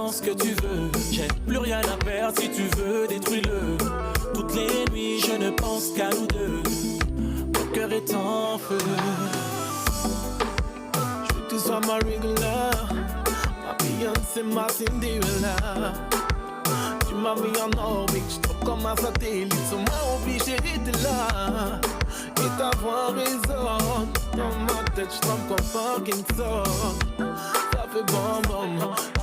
prends ce que tu veux. J'ai plus rien à perdre, si tu veux, détruis-le. Toutes les nuits, je ne pense qu'à nous deux. Mon cœur est en feu. Je veux que tu sois ma regular, ma Beyoncé, ma Cinderella. Tu m'as mis en orbite, je trouve comme un satellite. Sur moi obligé d'être là. Et ta voix résonne dans ma tête, je tremble comme Parkinson. Ça fait bon, bon,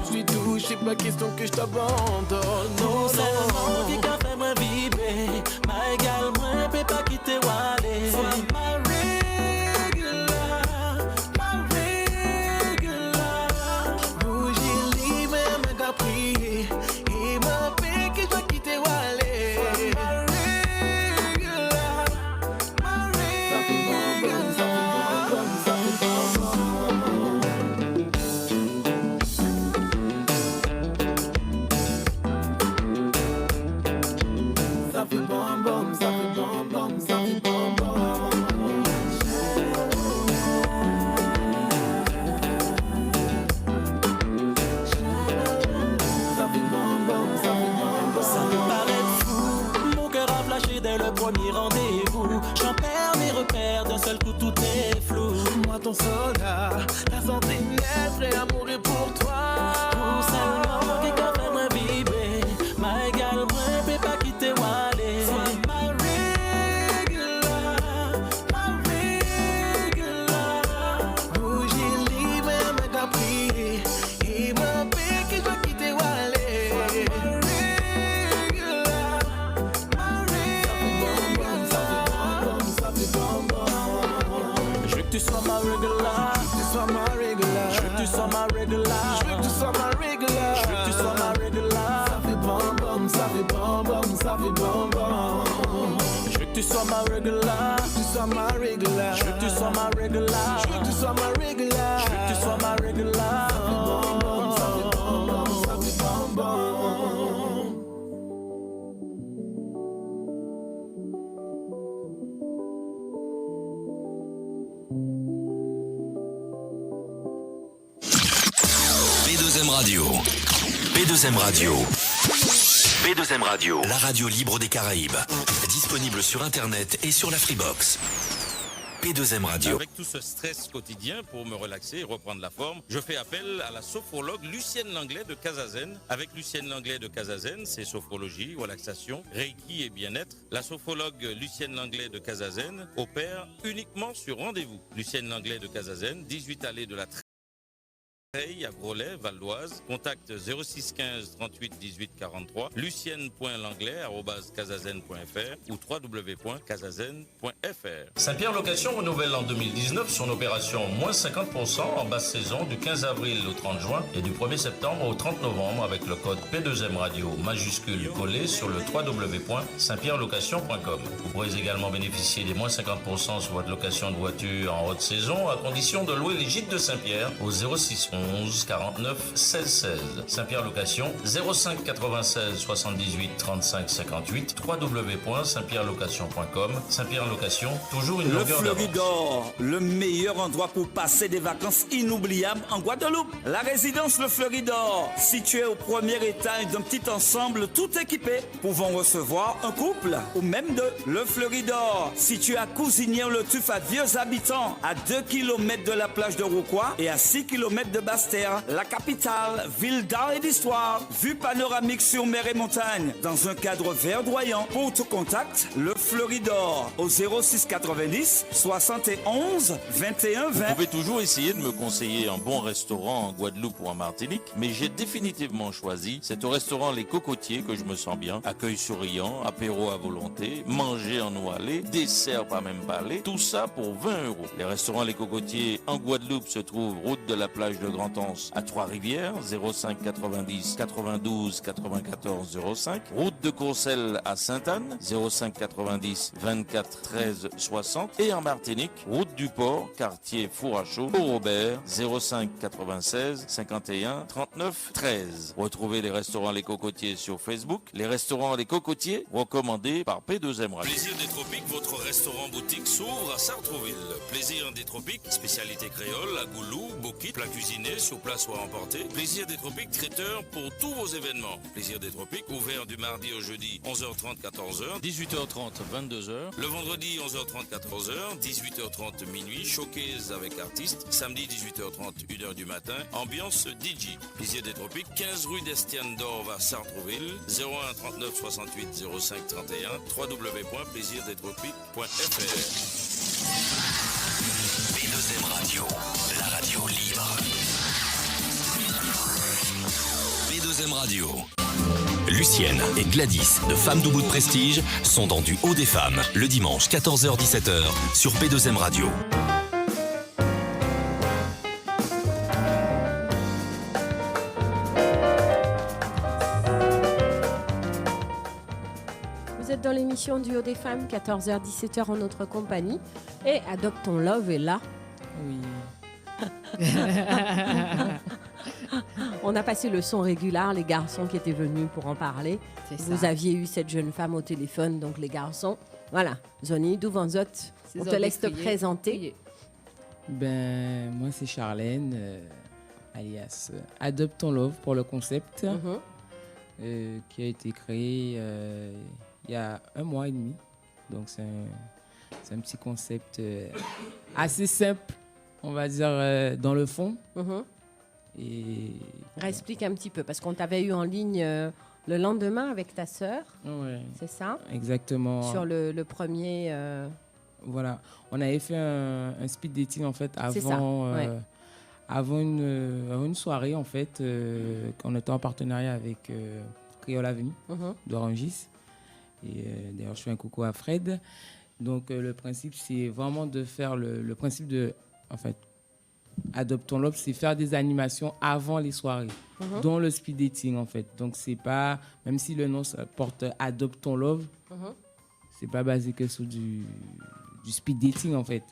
je suis touché, pas question que je t'abandonne. Non, c'est le monde qui a fait moi vibrer. Ma égale, moi, peut pas quitter Wally. Sois ma regular, ma regular. Bougie libre, mais t'as prié. Et ma paix que je dois quitter Wally. Sois ma regular, ma regular. Ça fait bon, ça fait bon, ça fait bon, ça fait bon, bon. Ça me paraît fou, mon cœur a flashé dès le premier rendez-vous. J'en perds mes repères, d'un seul coup tout est flou. Moi ton soldat, la santé est prêt à mourir pour toi. Tout seulement qui a fait moi vibrer. Ma égale, moi, peut pas quitter Wally. Sois ma regular, ma regular. Bougie libre, mais t'as prié. Et ma paix que je dois quitter Wally. Sois ma regular, ma regular. Ça fait bon, bon. Je veux que tu sois ma regular. Je veux que tu sois ma regular. Je veux que tu sois ma regular. Je veux que tu sois ma regular. Je veux que tu sois ma regular. Ça fait bon, ça fait bon, ça fait bon. Je veux que tu sois ma regular. Je veux que tu sois ma regular. Je veux que tu sois ma regular. Je veux que tu sois ma regular. Je veux que tu sois ma regular. Ça fait bon, ça fait bon, ça fait bon. P2M Radio. P2M Radio. P2M Radio, la radio libre des Caraïbes. Disponible sur Internet et sur la Freebox. P2M Radio. Avec tout ce stress quotidien, pour me relaxer et reprendre la forme, je fais appel à la sophrologue Lucienne Langlais de Casazen. Avec Lucienne Langlais de Casazen, c'est sophrologie, relaxation, reiki et bien-être. La sophrologue Lucienne Langlais de Casazen opère uniquement sur rendez-vous. Lucienne Langlais de Casazen, 18 allées de la à Groslay, Val d'Oise, contact 06 15 38 18 43, lucienne.langlais@casazen.fr ou www.casazen.fr. Saint-Pierre Location renouvelle en 2019 son opération moins 50% en basse saison du 15 avril au 30 juin et du 1er septembre au 30 novembre avec le code P2M Radio majuscule collé sur le www.saintpierrelocation.com. Vous pourrez également bénéficier des moins 50% sur votre location de voiture en haute saison à condition de louer les gîtes de Saint-Pierre au 06 11 49 16 16. Saint-Pierre Location 05 96 78 35 58 www.saintpierrelocation.com. Saint-Pierre Location, toujours une longueur d'avance. Le Fleuridor, le meilleur endroit pour passer des vacances inoubliables en Guadeloupe. La résidence Le Fleuridor, située au premier étage d'un petit ensemble tout équipé, pouvant recevoir un couple ou même deux. Le Fleuridor, situé à Cousinière-le-Tuf à Vieux Habitants, à 2 km de la plage de Rouquois et à 6 km de Basse-Terre, la capitale, ville d'art et d'histoire, vue panoramique sur mer et montagne, dans un cadre verdoyant. Pour tout contact, Le Fleuridor, au 06 90 71 21 20. Vous pouvez toujours essayer de me conseiller un bon restaurant en Guadeloupe ou en Martinique, mais j'ai définitivement choisi, c'est au restaurant Les Cocotiers que je me sens bien. Accueil souriant, apéro à volonté, manger en eau allée, dessert pas même parler, tout ça pour 20 €. Les restaurants Les Cocotiers en Guadeloupe se trouvent route de la plage de Grand-Anse à Trois-Rivières, 05 90 92 94 05. Route de Courcelles à Sainte-Anne, 05 90 24 13 60. Et en Martinique, route du Port, quartier Four à Chaud, au Robert, 05 96 51 39 13. Retrouvez les restaurants Les Cocotiers sur Facebook. Les restaurants Les Cocotiers, recommandés par P2M Radio. Plaisir des Tropiques, votre restaurant-boutique s'ouvre à Sartrouville. Plaisir des Tropiques, spécialité créole, à goulou, bokit, plat cuisiné dîner sur place ou à emporter. Plaisir des Tropiques, traiteur pour tous vos événements. Plaisir des Tropiques, ouvert du mardi au jeudi 11h30, 14h, 18h30, 22h. Le vendredi 11h30, 14h, 18h30 minuit, showcase avec artistes. Samedi 18h30, 1h du matin, ambiance DJ. Plaisir des Tropiques, 15 rue d'Estienne d'Orve à Sartrouville, 01 39 68 05 31, www.plaisirdetropiques.fr. P2M Radio, la radio libre. P2M Radio. Lucienne et Gladys de Femmes d'Ubu de Prestige sont dans Du Haut des Femmes le dimanche 14h-17h sur P2M Radio. Vous êtes dans l'émission Du Haut des Femmes, 14h-17h en notre compagnie. Et Adopt Ton Love est là. Oui. On a passé le son régulier, les garçons qui étaient venus pour en parler. Vous aviez eu cette jeune femme au téléphone, donc les garçons. Voilà, Zoni, d'où vous êtes? On te laisse te présenter. Ben, moi, c'est Charlène, alias Adopt Ton Love pour le concept, qui a été créé il y a 1 mois et demi. Donc, c'est un petit concept assez simple, on va dire, dans le fond. Et explique un petit peu, parce qu'on t'avait eu en ligne le lendemain avec ta sœur, c'est ça? Exactement. Sur le premier... Voilà, on avait fait un speed dating en fait avant une soirée en fait, qu'on était en partenariat avec Créole Avenue d'Orangis. Et d'ailleurs, je fais un coucou à Fred. Donc le principe, c'est vraiment de faire le principe de, en fait, Adopt Ton Love, c'est faire des animations avant les soirées, dont le speed dating en fait. Donc c'est pas, même si le nom ça porte Adopt Ton Love, c'est pas basé que sur du speed dating en fait.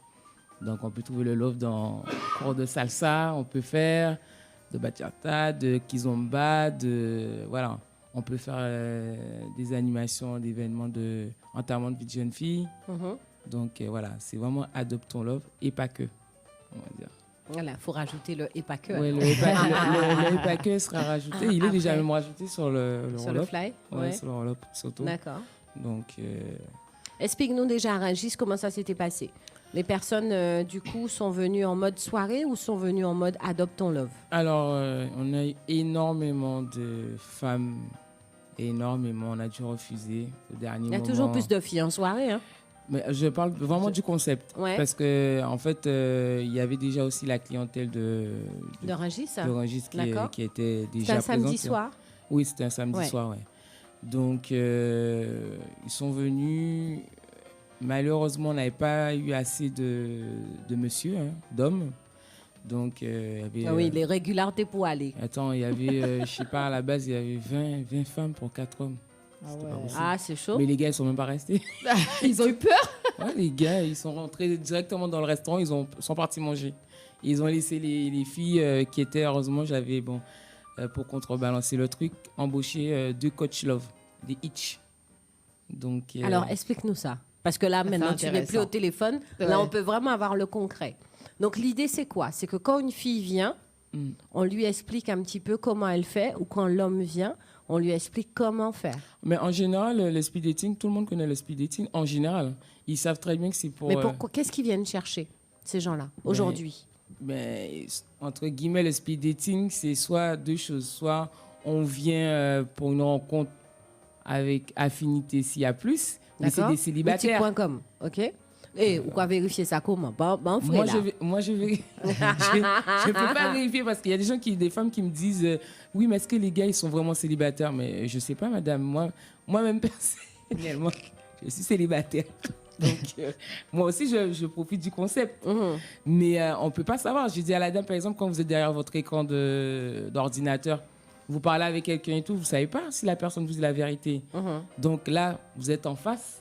Donc on peut trouver le love dans cours de salsa, on peut faire de bachata, de kizomba, voilà. On peut faire des animations, d'événements de enterrement de vie de jeune fille. Donc voilà, c'est vraiment Adopt Ton Love et pas que, on va dire. Voilà, il faut rajouter le et pas que. Oui, le et pas que sera rajouté. Il est déjà même rajouté sur le sur le fly. Oui, sur l'enveloppe surtout. D'accord. Donc, explique-nous déjà, Régis, comment ça s'était passé. Les personnes, du coup, sont venues en mode soirée ou sont venues en mode Adopt Ton Love? Alors, on a eu énormément de femmes, énormément. On a dû refuser au dernier moment. Il y a toujours plus de filles en soirée, hein? Mais je parle vraiment du concept. Parce qu'en fait, il y avait déjà aussi la clientèle de Rungis qui était déjà présente. C'était un samedi soir? Oui, c'était un samedi soir, oui. Donc, ils sont venus. Malheureusement, on n'avait pas eu assez de monsieur, d'hommes. Donc, il y avait... oui, les régularités pour aller. Attends, il y avait, je ne sais pas, à la base, il y avait 20 femmes pour 4 hommes. C'est chaud. Mais les gars, ils ne sont même pas restés. Ils ont eu peur? Les gars, ils sont rentrés directement dans le restaurant, ils sont partis manger. Ils ont laissé les filles qui étaient, heureusement, j'avais, pour contrebalancer le truc, embauché 2 coach love, des hitch. Donc, alors, explique-nous ça. Parce que là, maintenant, tu n'es plus au téléphone. Là, on peut vraiment avoir le concret. Donc, l'idée, c'est quoi? C'est que quand une fille vient, on lui explique un petit peu comment elle fait, ou quand l'homme vient, on lui explique comment faire. Mais en général, le speed dating, tout le monde connaît le speed dating. En général, ils savent très bien que c'est pour... Mais pourquoi? Qu'est-ce qu'ils viennent chercher, ces gens-là, aujourd'hui? Entre guillemets, le speed dating, c'est soit 2 choses. Soit on vient pour une rencontre avec affinité s'il y a plus, mais c'est des célibataires. Boutique.com, ok? Et ou quoi vérifier ça comment? Moi, je ne peux pas vérifier parce qu'il y a des femmes qui me disent oui, mais est-ce que les gars, ils sont vraiment célibataires? Mais je ne sais pas, madame. Moi-même, personnellement, je suis célibataire. Donc, moi aussi, je profite du concept. Mais on ne peut pas savoir. Je dis à la dame, par exemple, quand vous êtes derrière votre écran d'ordinateur, vous parlez avec quelqu'un et tout, vous ne savez pas si la personne vous dit la vérité. Donc là, vous êtes en face.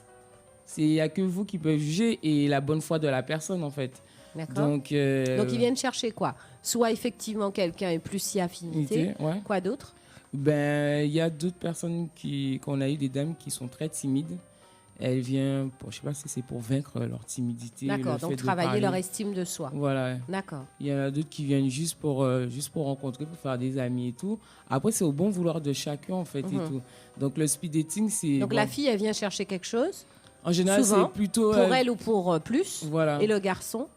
Il n'y a que vous qui pouvez juger et la bonne foi de la personne, en fait. D'accord. Donc, ils viennent chercher quoi? Soit effectivement quelqu'un est plus si affinité. Quoi d'autre? Il y a d'autres personnes qu'on a eu, des dames qui sont très timides, Elle vient, je sais pas si c'est pour vaincre leur timidité. D'accord, donc travailler leur estime de soi. Voilà. D'accord. Il y en a d'autres qui viennent juste pour rencontrer, pour faire des amis et tout. Après, c'est au bon vouloir de chacun, en fait, et tout. Donc, le speed dating, c'est... Donc, la fille, elle vient chercher quelque chose. En général, c'est plutôt... Pour elle ou pour plus. Voilà. Et le garçon?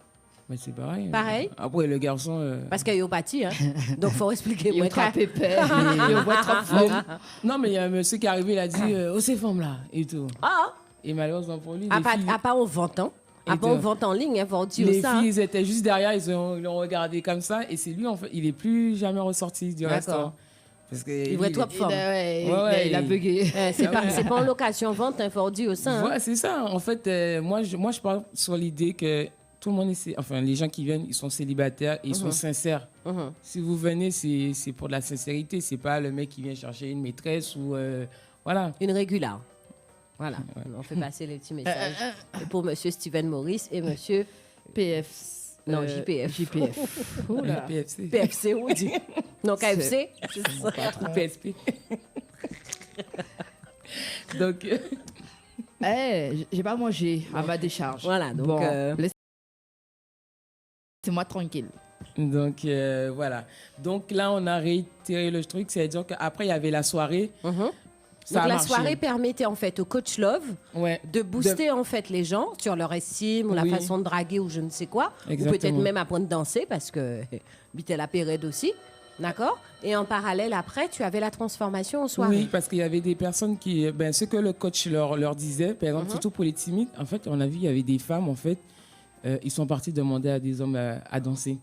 Mais c'est pareil. Pareil. Après, le garçon... Parce qu'il y a Yopati, hein. Donc, il faut expliquer. Il y a trop pépère. Il y a trop femme. Non, mais il y a un monsieur qui est arrivé, il a dit « Oh, ces femmes-là » et tout. Ah. Et malheureusement pour lui, pas en ventant. On vente en ligne, hein, les filles, ils étaient juste derrière, ils l'ont regardé comme ça. Et c'est lui, en fait, il n'est plus jamais ressorti du restaurant. Parce que il voit toi fort. Il a bugué. C'est pas en location vente, il faut dire ça. Ouais, c'est ça. En fait, moi, je parle sur l'idée que tout le monde les gens qui viennent, ils sont célibataires et ils sont sincères. Si vous venez, c'est pour de la sincérité. C'est pas le mec qui vient chercher une maîtresse ou voilà. Une régulare. Voilà. Ouais. On fait passer les petits messages pour Monsieur Steven Maurice et Monsieur PF. Non, JPF. JPF. PFC. PFC, on dit. Non, KFC. Ou PSP. Donc. J'ai pas mangé à ma décharge. Voilà, donc. Bon, laissez-moi tranquille. Donc, voilà. Donc là, on a réitéré le truc. C'est-à-dire qu'après, il y avait la soirée. Donc la soirée permettait en fait au coach Love de booster en fait les gens sur leur estime ou la façon de draguer ou je ne sais quoi. Exactement. Ou peut-être même apprendre à danser parce que c'était la période aussi. D'accord. Et en parallèle, après, tu avais la transformation en soirée. Oui, parce qu'il y avait des personnes qui... ce que le coach leur disait, par exemple, surtout pour les timides, en fait, on a vu, il y avait des femmes, en fait, ils sont partis demander à des hommes à danser.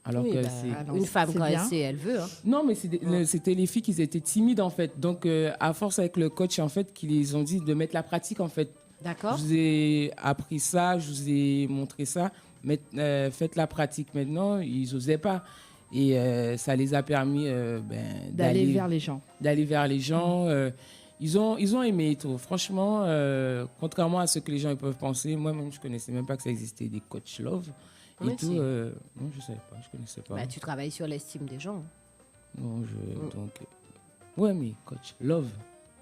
Alors que une femme, quand elle veut. Hein. Non, mais c'était les filles qui étaient timides, en fait. Donc, à force avec le coach, en fait, qui les ont dit de mettre la pratique, en fait. D'accord. Je vous ai appris ça, je vous ai montré ça. Mais faites la pratique maintenant. Ils n'osaient pas. Et ça les a permis d'aller vers les gens. D'aller vers les gens. Ils ont aimé et tout. Franchement, contrairement à ce que les gens peuvent penser, moi-même, je ne connaissais même pas que ça existait des coach Love. Et tout, non, je ne savais pas, je ne connaissais pas. Tu travailles sur l'estime des gens. Non, ouais, mais coach Love,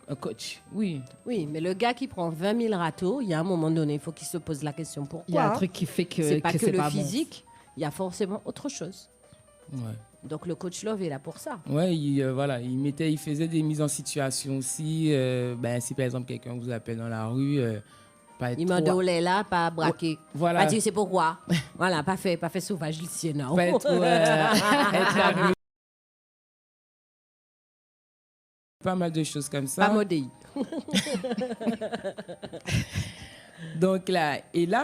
un coach, oui. Oui, mais le gars qui prend 20 000 râteaux, il y a un moment donné, il faut qu'il se pose la question pourquoi. Il y a un truc qui fait que c'est pas que le pas physique, il y a forcément autre chose. Ouais. Donc le coach Love est là pour ça. Ouais, il faisait des mises en situation aussi. Si par exemple quelqu'un vous appelle dans la rue, il m'a donné là, pas braqué. Voilà. Pas dire c'est pourquoi. Voilà, pas fait sauvage lycée, non. Pas être la pas mal de choses comme ça. Pas modé. Donc là,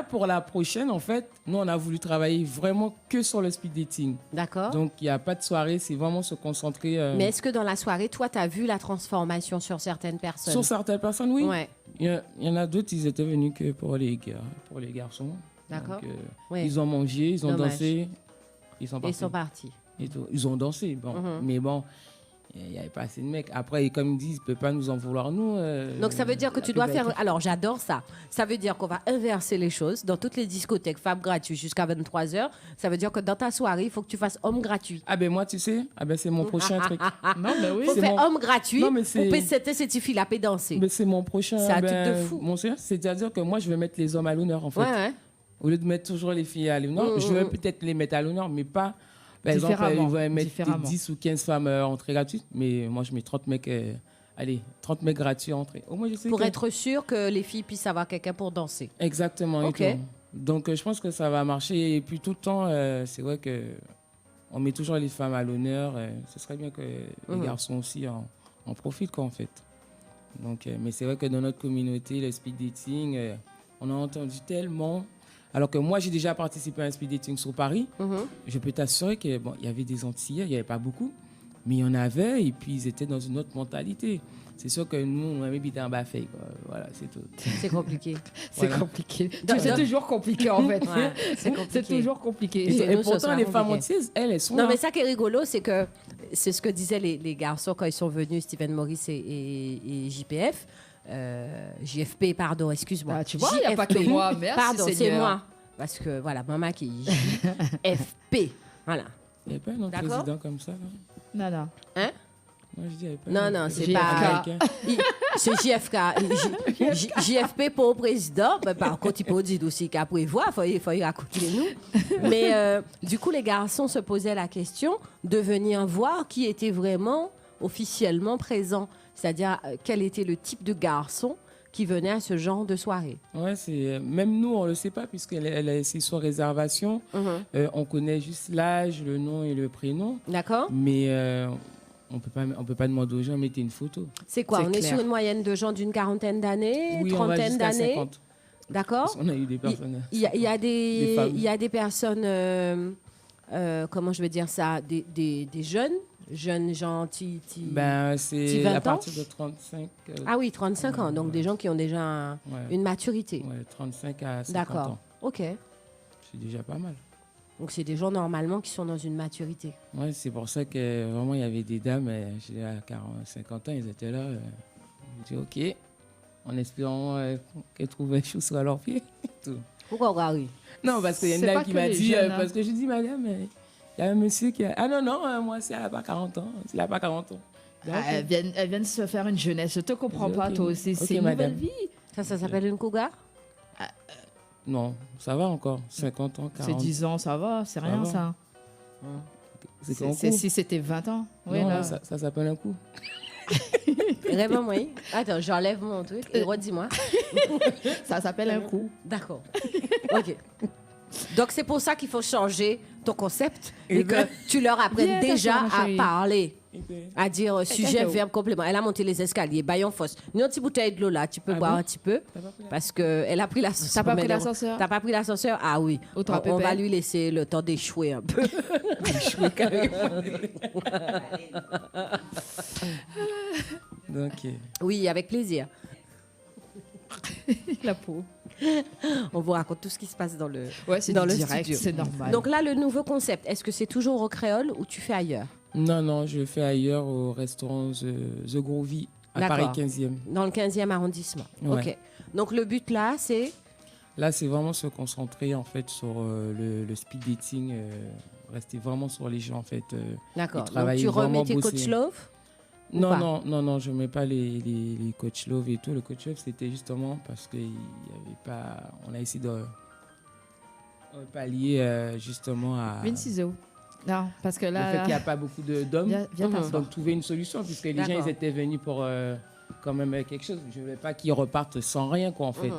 pour la prochaine, en fait, nous, on a voulu travailler vraiment que sur le speed dating. D'accord. Donc, il n'y a pas de soirée, c'est vraiment se concentrer... Mais est-ce que dans la soirée, toi, tu as vu la transformation sur certaines personnes? Sur certaines personnes, oui. Ouais. Il y en a d'autres, ils étaient venus que pour les garçons. D'accord. Donc, ils ont mangé, ils ont dansé, ils sont partis. Et tout. Ils ont dansé, mais bon... Il n'y avait pas assez de mecs. Après, comme ils disent, ils ne peuvent pas nous en vouloir, nous. Donc, ça veut dire que tu dois faire... Alors, j'adore ça. Ça veut dire qu'on va inverser les choses. Dans toutes les discothèques, femmes gratuites jusqu'à 23h, ça veut dire que dans ta soirée, il faut que tu fasses homme gratuit. Ah ben moi, tu sais, c'est mon prochain truc. Non, mais oui. Il faut faire homme gratuit pour péter cette fille à danser. Mais c'est mon prochain... C'est un truc de fou. Mon cher, c'est-à-dire que moi, je vais mettre les hommes à l'honneur, en fait. Ouais. Au lieu de mettre toujours les filles à l'honneur, je vais peut-être les mettre à l'honneur, mais pas... Par exemple, ils vont mettre 10 ou 15 femmes entrées gratuites, mais moi, je mets 30 mecs, 30 mecs gratuits entrées. Au moins, je sais pour être sûr que les filles puissent avoir quelqu'un pour danser. Exactement. Ok. Et tout. Donc, je pense que ça va marcher. Et puis, tout le temps, c'est vrai qu'on met toujours les femmes à l'honneur. Ce serait bien que les garçons aussi en profitent, quoi, en fait. Donc, mais c'est vrai que dans notre communauté, le speed dating, on a entendu tellement... Alors que moi, j'ai déjà participé à un speed dating sur Paris. Je peux t'assurer qu'il y avait des Antillais, il n'y avait pas beaucoup, mais il y en avait, et puis ils étaient dans une autre mentalité. C'est sûr que nous, on aimait habiter en Bafay. Voilà, c'est tout. C'est compliqué. C'est compliqué. C'est toujours compliqué, en fait. Ouais, c'est toujours compliqué. Et pourtant, les femmes antillaises, elles sont là. Non, mais ça qui est rigolo, c'est que c'est ce que disaient les garçons quand ils sont venus, Steven Maurice et JPF. JFP, pardon, excuse-moi. Ah, tu vois, il n'y a pas que moi. Merci, pardon, Seigneur. c'est moi. Parce que, voilà, maman qui JFP. Voilà. Il n'y a pas un autre président comme ça, là? Non. Hein? Moi, je dis, non, c'est pas. C'est JFK. JFP pour le président. Mais par contre, il peut dire aussi qu'à prévoir, il faut y raconter nous. Mais du coup, les garçons se posaient la question de venir voir qui était vraiment officiellement présent. C'est-à-dire, quel était le type de garçon qui venait à ce genre de soirée. Ouais, même nous, on ne le sait pas, c'est sur réservation. On connaît juste l'âge, le nom et le prénom. D'accord. Mais on peut pas demander aux gens de mettre une photo. C'est quoi? On est sur une moyenne de gens d'une quarantaine d'années, trentaine d'années. 50. D'accord. Parce qu'on a eu des personnes. Il y a des personnes, comment je vais dire ça, des jeunes gentils. C'est à partir de 35. Ah oui, 35 ans. Donc des gens qui ont déjà une maturité. Ouais, 35 à 50 ans. D'accord. Ok. C'est déjà pas mal. Donc c'est des gens normalement qui sont dans une maturité. Ouais, c'est pour ça que vraiment il y avait des dames, à 50 ans, ils étaient là. J'ai dit OK, en espérant qu'elles trouvent des choses sur leurs pieds. Pourquoi oui? Non, parce qu'il y a une dame qui m'a dit, parce que je dis madame, il y a un monsieur qui a... Ah non, moi, elle n'a pas 40 ans. Elle n'a pas 40 ans. Elle vient de se faire une jeunesse. Je ne te comprends pas, toi aussi. C'est une nouvelle vie. Ça s'appelle une cougar? Non, ça va encore. 50 ans, 40 ans. C'est 10 ans, ça va. C'est rien, ça. C'est si c'était 20 ans. Oui, non, ça s'appelle un coup. Vraiment, oui. Attends, j'enlève mon truc et redis-moi. Ça s'appelle un coup. D'accord. OK. Donc, c'est pour ça qu'il faut changer ton concept et que tu leur apprennes déjà à parler, à dire sujet, verbe, complément. Elle a monté les escaliers, baillon fosse. Une petite bouteille de l'eau là, tu peux boire un petit peu parce qu'elle a pris l'ascenseur. T'as pas pris l'ascenseur? T'as pas pris l'ascenseur? Ah oui. On va lui laisser le temps d'échouer un peu. D'échouer carrément. Donc, oui, avec plaisir. La peau. On vous raconte tout ce qui se passe dans le direct, studio. C'est normal. Donc là, le nouveau concept, est-ce que c'est toujours au créole ou tu fais ailleurs? Non, je fais ailleurs au restaurant The Groovy à Paris 15e. Dans le 15e arrondissement. Ouais. OK. Donc le but là, c'est? Là, c'est vraiment se concentrer en fait sur le speed dating, rester vraiment sur les gens en fait. D'accord. Donc tu remets tes coach love? Non, je ne mets pas les coach love et tout. Le coach love, c'était justement parce qu'il y avait pas... On a essayé de pallier justement à... Une ciseau. Non, parce que là... Le fait qu'il n'y a pas beaucoup d'hommes. Donc, trouver une solution, puisque les gens, ils étaient venus pour quand même quelque chose. Je ne voulais pas qu'ils repartent sans rien, quoi, en fait.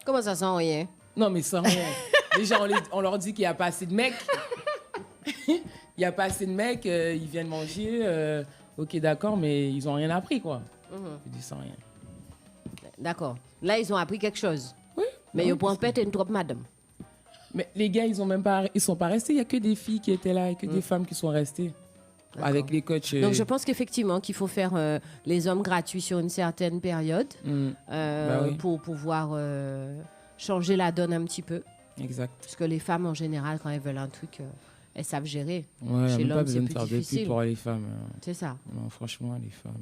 Comment ça, sans rien? Non, mais sans rien. Déjà, on leur dit qu'il n'y a pas assez de mecs. Il n'y a pas assez de mecs, ils viennent manger... OK, d'accord, mais ils n'ont rien appris, quoi. Je dis sans rien. D'accord. Là, ils ont appris quelque chose. Oui. Mais ils pourront peut-être une trop madame. Mais les gars, ils sont pas restés. Il n'y a que des filles qui étaient là et que des femmes qui sont restées avec les coachs. Donc, je pense qu'effectivement, qu'il faut faire les hommes gratuits sur une certaine période pour pouvoir changer la donne un petit peu. Exact. Parce que les femmes, en général, quand elles veulent un truc... elles savent gérer. Ouais, chez l'homme, pas besoin c'est de faire plus difficile. de pub pour les femmes. C'est ça. Non, franchement, les femmes,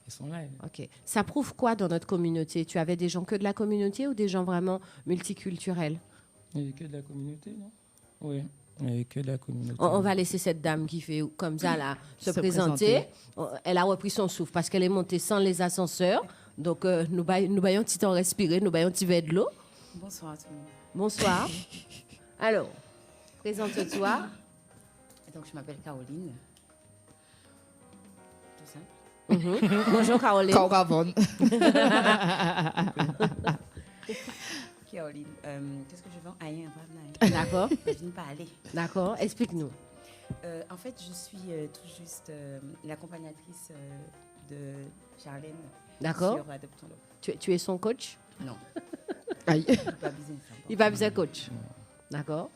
elles sont là. OK. Ça prouve quoi dans notre communauté? Tu avais des gens que de la communauté ou des gens vraiment multiculturels? Il n'y avait que de la communauté, non? Oui, il n'y avait que de la communauté. On va laisser cette dame qui fait comme ça, là, se présenter. Elle a repris son souffle parce qu'elle est montée sans les ascenseurs. Donc, nous baillons un petit temps respirer, nous baillons un petit verre de l'eau. Bonsoir à tout le monde. Bonsoir. Alors, présente-toi. Donc, je m'appelle Caroline. Tout simple. Bonjour, Caroline. Caravane. Caroline, qu'est-ce que je vends? Rien. D'accord. Je viens pas aller. D'accord. Explique-nous. En fait, je suis tout juste l'accompagnatrice de Charlène. D'accord. Sur Adoptons Love. Tu es son coach? Non. Aïe. Il va bien coach. D'accord.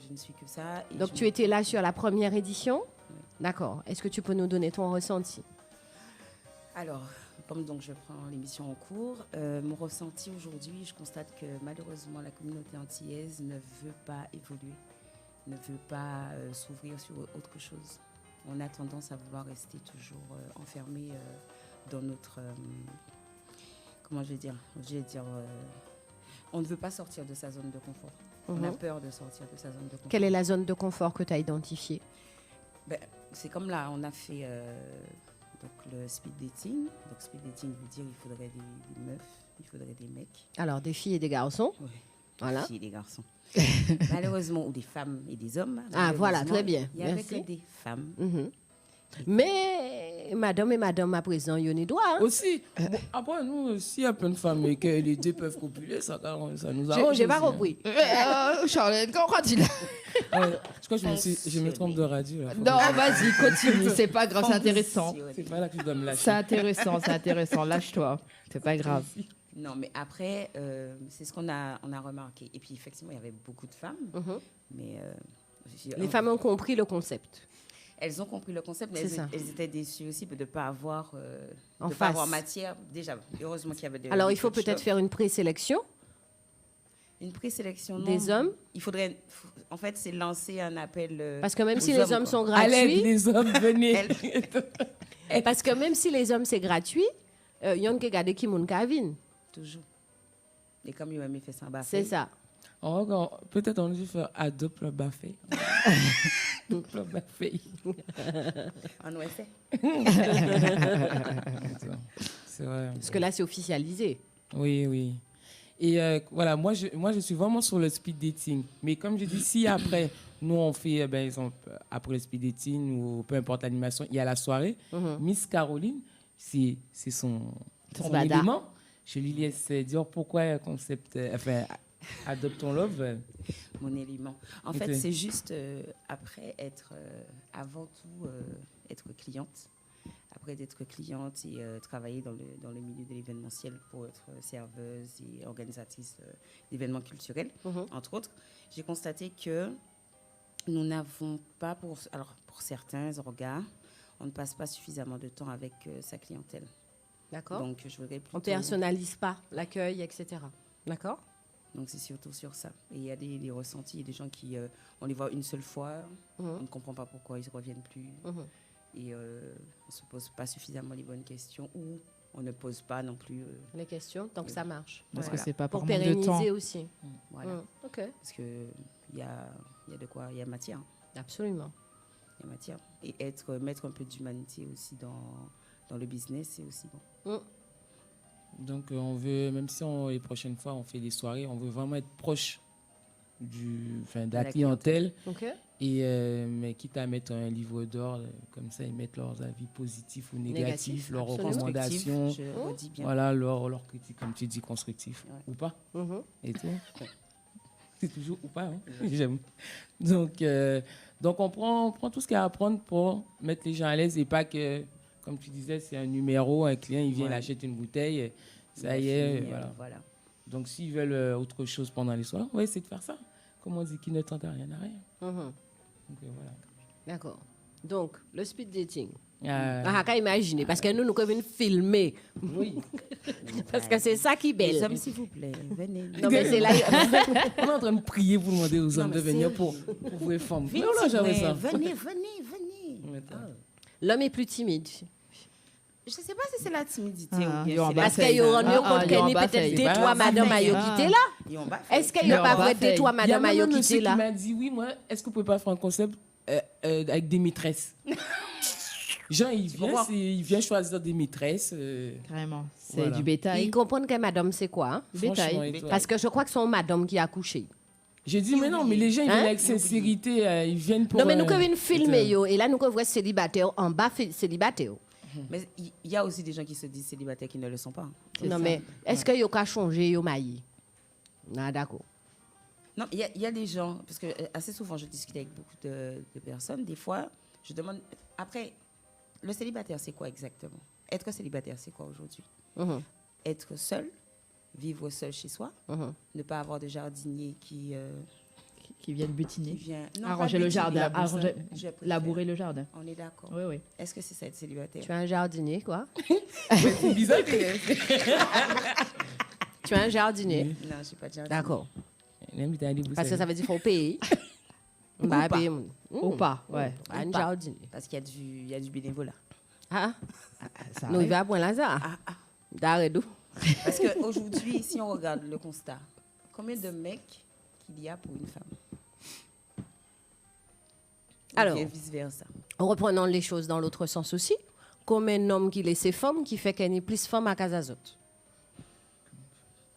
Je ne suis que ça. Et donc, tu étais là sur la première édition? Oui. D'accord. Est-ce que tu peux nous donner ton ressenti? Alors, comme donc je prends l'émission en cours, mon ressenti aujourd'hui, je constate que malheureusement, la communauté antillaise ne veut pas évoluer, ne veut pas s'ouvrir sur autre chose. On a tendance à vouloir rester toujours enfermé dans notre... comment je vais dire on ne veut pas sortir de sa zone de confort. On a peur de sortir de sa zone de confort. Quelle est la zone de confort que tu as identifiée? C'est comme là, on a fait Donc le speed dating. Donc speed dating veut dire il faudrait des meufs, il faudrait des mecs. Alors des filles et des garçons. Oui. Voilà. Des filles et des garçons. Malheureusement, ou des femmes et des hommes. Ah voilà, très bien. Il y avait que des femmes. Mais madame et madame à présent, il y a des droits. Hein? Aussi, bon, après nous, s'il y a plein de femmes et que les deux peuvent copuler, ça nous arrange. J'ai pas compris. Charlène, qu'en crois-tu là? Je crois que je me trompe de radio. Là, non, vas-y, continue. C'est pas grave, c'est intéressant. C'est pas là que je dois me lâcher. C'est intéressant. Lâche-toi. C'est pas grave. Non, mais après, c'est ce qu'on a remarqué. Et puis, effectivement, il y avait beaucoup de femmes. Mais les femmes ont compris le concept. Elles ont compris le concept, mais elles étaient déçues aussi de ne pas avoir, matière. Déjà, heureusement qu'il y avait Alors, il faut peut-être faire une présélection. Une présélection des hommes. Il faudrait, en fait, c'est lancer un appel. Parce que même si les hommes sont gratuits. Allez, les hommes, venez. Parce que même si les hommes, c'est gratuit, il y a qui regarde qui moun Kavin. Toujours. Et comme il m'a fait ça, c'est ça. Oh, peut-être on dû faire adopte le Bafé. Le Bafé. En OSF. C'est vrai. Parce que là, c'est officialisé. Oui. Et voilà, moi, je suis vraiment sur le speed dating. Mais comme je dis, si après, nous, on fait, exemple, après le speed dating ou peu importe l'animation, il y a la soirée, Miss Caroline, c'est son élément. Je lui laisse dire pourquoi le concept, Adopte ton love. Mon élément. En fait, c'est juste après être, avant tout, être cliente. Après d'être cliente et travailler dans le milieu de l'événementiel pour être serveuse et organisatrice d'événements culturels, entre autres, j'ai constaté que nous n'avons pas, pour certains orgas, on ne passe pas suffisamment de temps avec sa clientèle. D'accord. Donc, je voudrais plutôt... On ne personnalise pas l'accueil, etc. D'accord. Donc, c'est surtout sur ça. Et il y a des ressentis, il y a des gens qui, on les voit une seule fois, on ne comprend pas pourquoi ils ne reviennent plus. Et on ne se pose pas suffisamment les bonnes questions ou on ne pose pas non plus... les questions, tant que ça marche. Parce que c'est pas pour manque de temps. pérenniser aussi. Voilà. OK. Parce qu'il y a de quoi, il y a matière. Absolument. Il y a matière. Et mettre un peu d'humanité aussi dans le business, c'est aussi bon. Donc, on veut, même si les prochaines fois, on fait des soirées, on veut vraiment être proche de la clientèle. Okay. Et, mais quitte à mettre un livre d'or, comme ça, ils mettent leurs avis positifs ou négatifs, leurs recommandations, voilà, leurs critiques, comme tu dis, constructifs. Ou pas. Et tout. C'est toujours ou pas. Hein? J'aime. Donc, on prend tout ce qu'il y a à prendre pour mettre les gens à l'aise et pas que... Comme tu disais, c'est un numéro, un client, il vient, il achète une bouteille, ça y est, voilà. Donc, s'ils veulent autre chose pendant les soirs, on va essayer de faire ça. Comme on dit, qui ne tente rien n'a rien. Donc, voilà. D'accord. Donc, le speed dating. Qu'à imaginer, parce que nous comme filmer. Oui. Parce que c'est ça qui est belle. Les hommes, s'il vous plaît, venez. Non, mais c'est là... On est en train de prier pour demander aux hommes de venir pour vous femmes. Venez. L'homme est plus timide. Je ne sais pas si c'est la timidité ou bien parce qu'il y aura peut-être détour madame à quitter là. Est-ce qu'il n'y a pas vrai détour madame à quitter là? Il m'a dit oui, moi, est-ce que vous pouvez pas faire un concept avec des maîtresses? Jean, il vient choisir des maîtresses. Carrément. C'est du bétail. Ils comprennent que madame, c'est quoi? Hein? Bétail. Parce que je crois que c'est madame qui a accouché. J'ai dit, mais non, mais les gens, ils viennent avec sincérité, ils viennent pour... Non, mais nous, quand nous filmer, et là, nous, quand voit célibataire, en bas, célibataire. Mais il y a aussi des gens qui se disent célibataires qui ne le sont pas. Non, mais est-ce qu'il y a changé, il y a maillé? Ah, d'accord. Non, il y a des gens, parce que assez souvent, je discute avec beaucoup de personnes. Des fois, je demande... Après, le célibataire, c'est quoi exactement? Être célibataire, c'est quoi aujourd'hui? Être seul, vivre seul chez soi, ne pas avoir de jardinier qui viennent butiner, arranger le jardin, labourer le jardin. On est d'accord. Oui. Est-ce que c'est ça être célibataire? Tu as un jardinier, quoi? C'est bizarre. Tu as un jardinier? Non, je n'ai pas de jardinier. D'accord. Parce que ça veut dire qu'il faut payer. Ou pas, ouais. Un jardinier. Parce qu'il y a du bénévolat. Nous, il va à Point-Lazare. D'Arrêt-d'où? Parce qu'aujourd'hui, si on regarde le constat, combien de mecs qu'il y a pour une femme? Alors, et vice-versa. en reprenant les choses dans l'autre sens aussi, combien d'hommes qui laissent femmes qui fait qu'il y a plus de femmes à Casazot?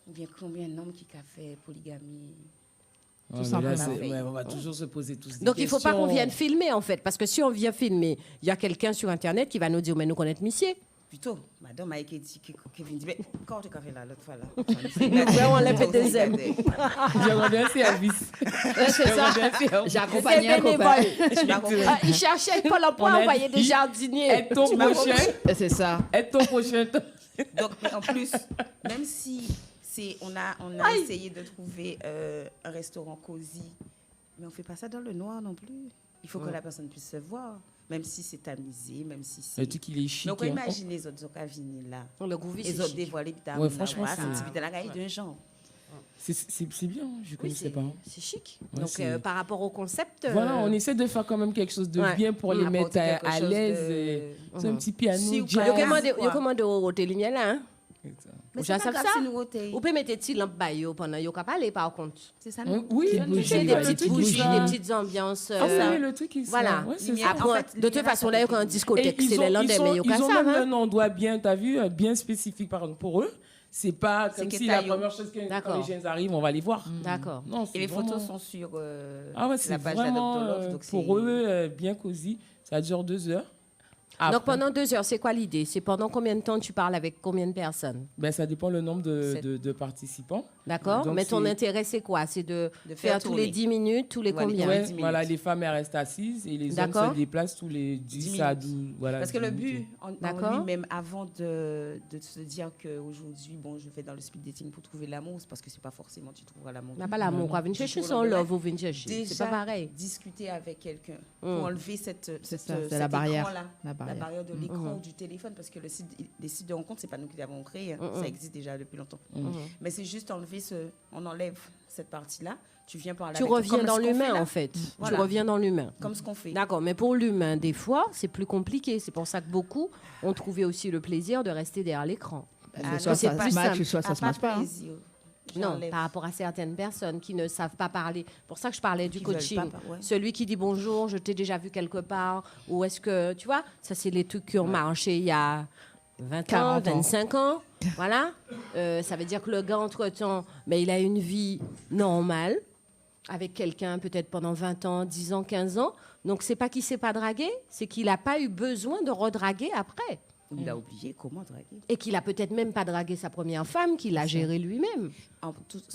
Ou bien combien d'hommes qui a fait polygamie? Tout simplement. On va toujours se poser tous des Donc, questions. il ne faut pas qu'on vienne filmer, en fait. Parce que si on vient filmer, il y a quelqu'un sur Internet qui va nous dire, mais nous connaissons Missier. Plutôt, madame a été dit que vient dire, mais quand tu as fait là, l'autre fois là. On l'a fait deuxième. J'ai rendu un service. C'est ça. J'ai accompagné un copain. Il cherchait pour l'emploi, envoyer des jardiniers. Est ton prochain. C'est ça. Est ton prochain. Donc, mais en plus, même si on a essayé de trouver un restaurant cosy, mais on ne fait pas ça dans le noir non plus. Il faut que la personne puisse se voir. Même si c'est tamisé, même si c'est... Le truc, il est chic. Donc, imaginez les autres Ocavini là. Le goût, les autres dévoilés. Ouais, franchement, c'est la gaille d'un genre. C'est bien, je ne connaissais pas. C'est chic. Ouais, donc, par rapport au concept... Voilà, on essaie de faire quand même quelque chose de bien pour les mettre à l'aise. C'est un petit piano. Si vous commandez au hôtel là, hein? Mais c'est pas grave si nous hôtel. Vous pouvez mettre des petites lampes baillot pendant que vous parlez, par contre. C'est ça, oui, des petites bougies, des petites ambiances. Oui, le truc, il voilà. Après, de toute façon, là, il y a une discothèque, c'est les Landais, mais il y a ils ont ça. même un endroit bien, tu as vu, bien spécifique pour eux. C'est pas comme si la première chose quand les jeunes arrivent, on va les voir. D'accord. Et les photos sont sur la page d'Adoptolove. Pour eux, bien cosy. Ça dure 2 heures. Après. Donc pendant 2 heures, c'est quoi l'idée? C'est pendant combien de temps tu parles avec combien de personnes? Ça dépend le nombre de participants. D'accord. Mais ton intérêt, c'est quoi? C'est de faire tous les 10 minutes, tous les combien? Voilà, les femmes, elles restent assises et les hommes se déplacent tous les 10 à 12. Voilà, parce que le but, en lui-même, avant de se dire qu'aujourd'hui, je vais dans le speed dating pour trouver l'amour, c'est parce que c'est pas forcément tu trouveras l'amour. Pas l'amour, quoi. Venir chercher son love ou venir chercher. C'est pas pareil. Discuter avec quelqu'un pour enlever cette la barrière. La barrière de l'écran ou du téléphone, parce que les sites de rencontres, c'est pas nous qui l'avons créé, ça existe déjà depuis longtemps. Mais c'est juste on enlève cette partie-là, tu viens parler avec reviens dans l'humain en fait. Voilà. Tu reviens dans l'humain. Comme ce qu'on fait. D'accord, mais pour l'humain, des fois, c'est plus compliqué. C'est pour ça que beaucoup ont trouvé aussi le plaisir de rester derrière l'écran. Soit ça se match, soit ça se match pas. Non, par rapport à certaines personnes qui ne savent pas parler. Pour ça que je parlais du coaching. Celui qui dit bonjour, je t'ai déjà vu quelque part, ou est-ce que, tu vois, ça c'est les trucs qui ont marché il y a 20 ans, 25 ans. Voilà. Ça veut dire que le gars, entre-temps, il a une vie normale avec quelqu'un peut-être pendant 20 ans, 10 ans, 15 ans. Donc, c'est pas qu'il ne s'est pas dragué, c'est qu'il n'a pas eu besoin de redraguer après. Il a oublié comment draguer. Et qu'il a peut-être même pas dragué sa première femme, qu'il a géré lui-même.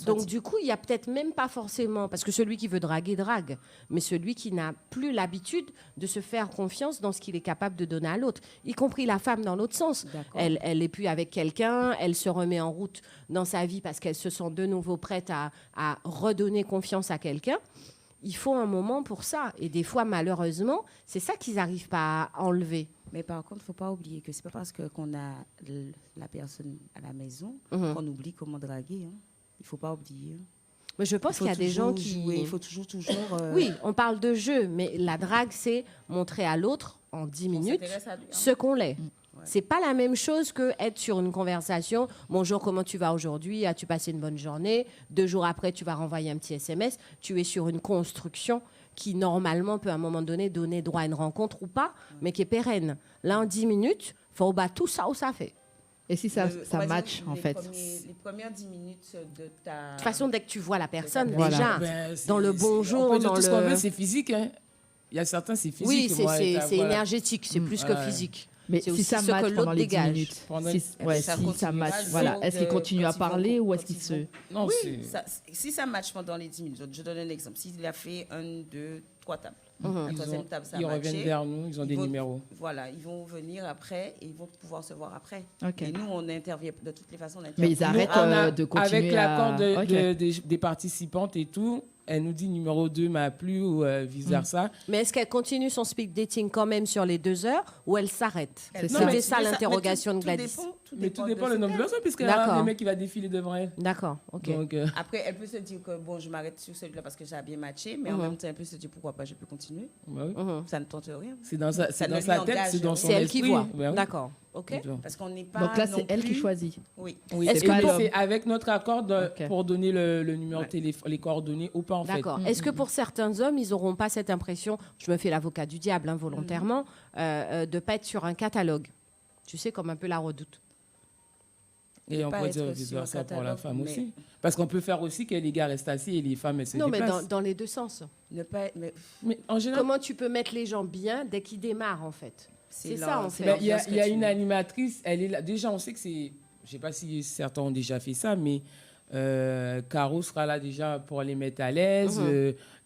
Donc du coup, il y a peut-être même pas forcément, parce que celui qui veut draguer, drague, mais celui qui n'a plus l'habitude de se faire confiance dans ce qu'il est capable de donner à l'autre, y compris la femme dans l'autre sens. Elle est plus avec quelqu'un, elle se remet en route dans sa vie parce qu'elle se sent de nouveau prête à redonner confiance à quelqu'un. Il faut un moment pour ça. Et des fois, malheureusement, c'est ça qu'ils n'arrivent pas à enlever. Mais par contre, il ne faut pas oublier que ce n'est pas parce qu'on a la personne à la maison qu'on oublie comment draguer. Hein. Il ne faut pas oublier. Mais je pense qu'il y a des gens qui... Il faut toujours... Oui, on parle de jeu, mais la drague, c'est montrer à l'autre, en 10 minutes, ce qu'on l'est. Ouais. C'est pas la même chose que être sur une conversation. Bonjour, comment tu vas aujourd'hui? As-tu passé une bonne journée? 2 jours après, tu vas renvoyer un petit SMS. Tu es sur une construction qui, normalement, peut à un moment donné donner droit à une rencontre ou pas, mais qui est pérenne. Là, en 10 minutes, il faut battre tout ça où ça fait. Et si ça match, en fait? Les premières 10 minutes de ta... De toute façon, dès que tu vois la personne, déjà, dans le bonjour, dans tout ce qu'on veut, c'est physique. Hein. Il y a certains, c'est physique. Oui, c'est énergétique, c'est plus que physique. Mais si ça match pendant les 10 minutes, si ça match, voilà. Est-ce qu'il continue à parler ou est-ce qu'il se... Non, oui, si ça match pendant les 10 minutes, je donne un exemple. S'il a fait 1, 2, 3 tables, la troisième table, ça a matché. Ils reviennent vers nous, ils ont des numéros. Voilà, ils vont venir après et ils vont pouvoir se voir après. Okay. Et nous, on intervient de toutes les façons. Mais ils arrêtent de continuer avec l'accord des participantes et tout. Elle nous dit numéro 2 m'a plu ou vice-versa. Mais est-ce qu'elle continue son speed dating quand même sur les 2 heures ou elle s'arrête? C'était ça l'interrogation de Gladys. Tout dépend le nombre de personnes, puisqu'il y a un mec qui va défiler devant elle. D'accord, ok. Donc, après, elle peut se dire que bon, je m'arrête sur celui-là parce que ça a bien matché, mais en même temps, elle peut se dire pourquoi pas, je peux continuer. Ça ne tente rien. C'est dans sa tête, c'est dans son esprit. C'est elle qui voit. D'accord. Okay. Parce qu'on n'est pas. Donc là, c'est elle qui choisit. Oui. Est-ce que c'est avec notre accord pour donner le numéro de téléphone, les coordonnées ou pas en fait? D'accord. Est-ce que pour certains hommes, ils n'auront pas cette impression, je me fais l'avocat du diable volontairement, de ne pas être sur un catalogue? Tu sais, comme un peu la Redoute. Et on peut dire ça pour la femme aussi. Parce qu'on peut faire aussi que les gars restent assis et les femmes se déplacent. Non, mais dans les deux sens. Mais en général... Comment tu peux mettre les gens bien dès qu'ils démarrent, en fait? C'est ça, en fait. Il y a une animatrice, elle est là. Déjà, on sait que c'est... Je ne sais pas si certains ont déjà fait ça, mais Caro sera là déjà pour les mettre à l'aise,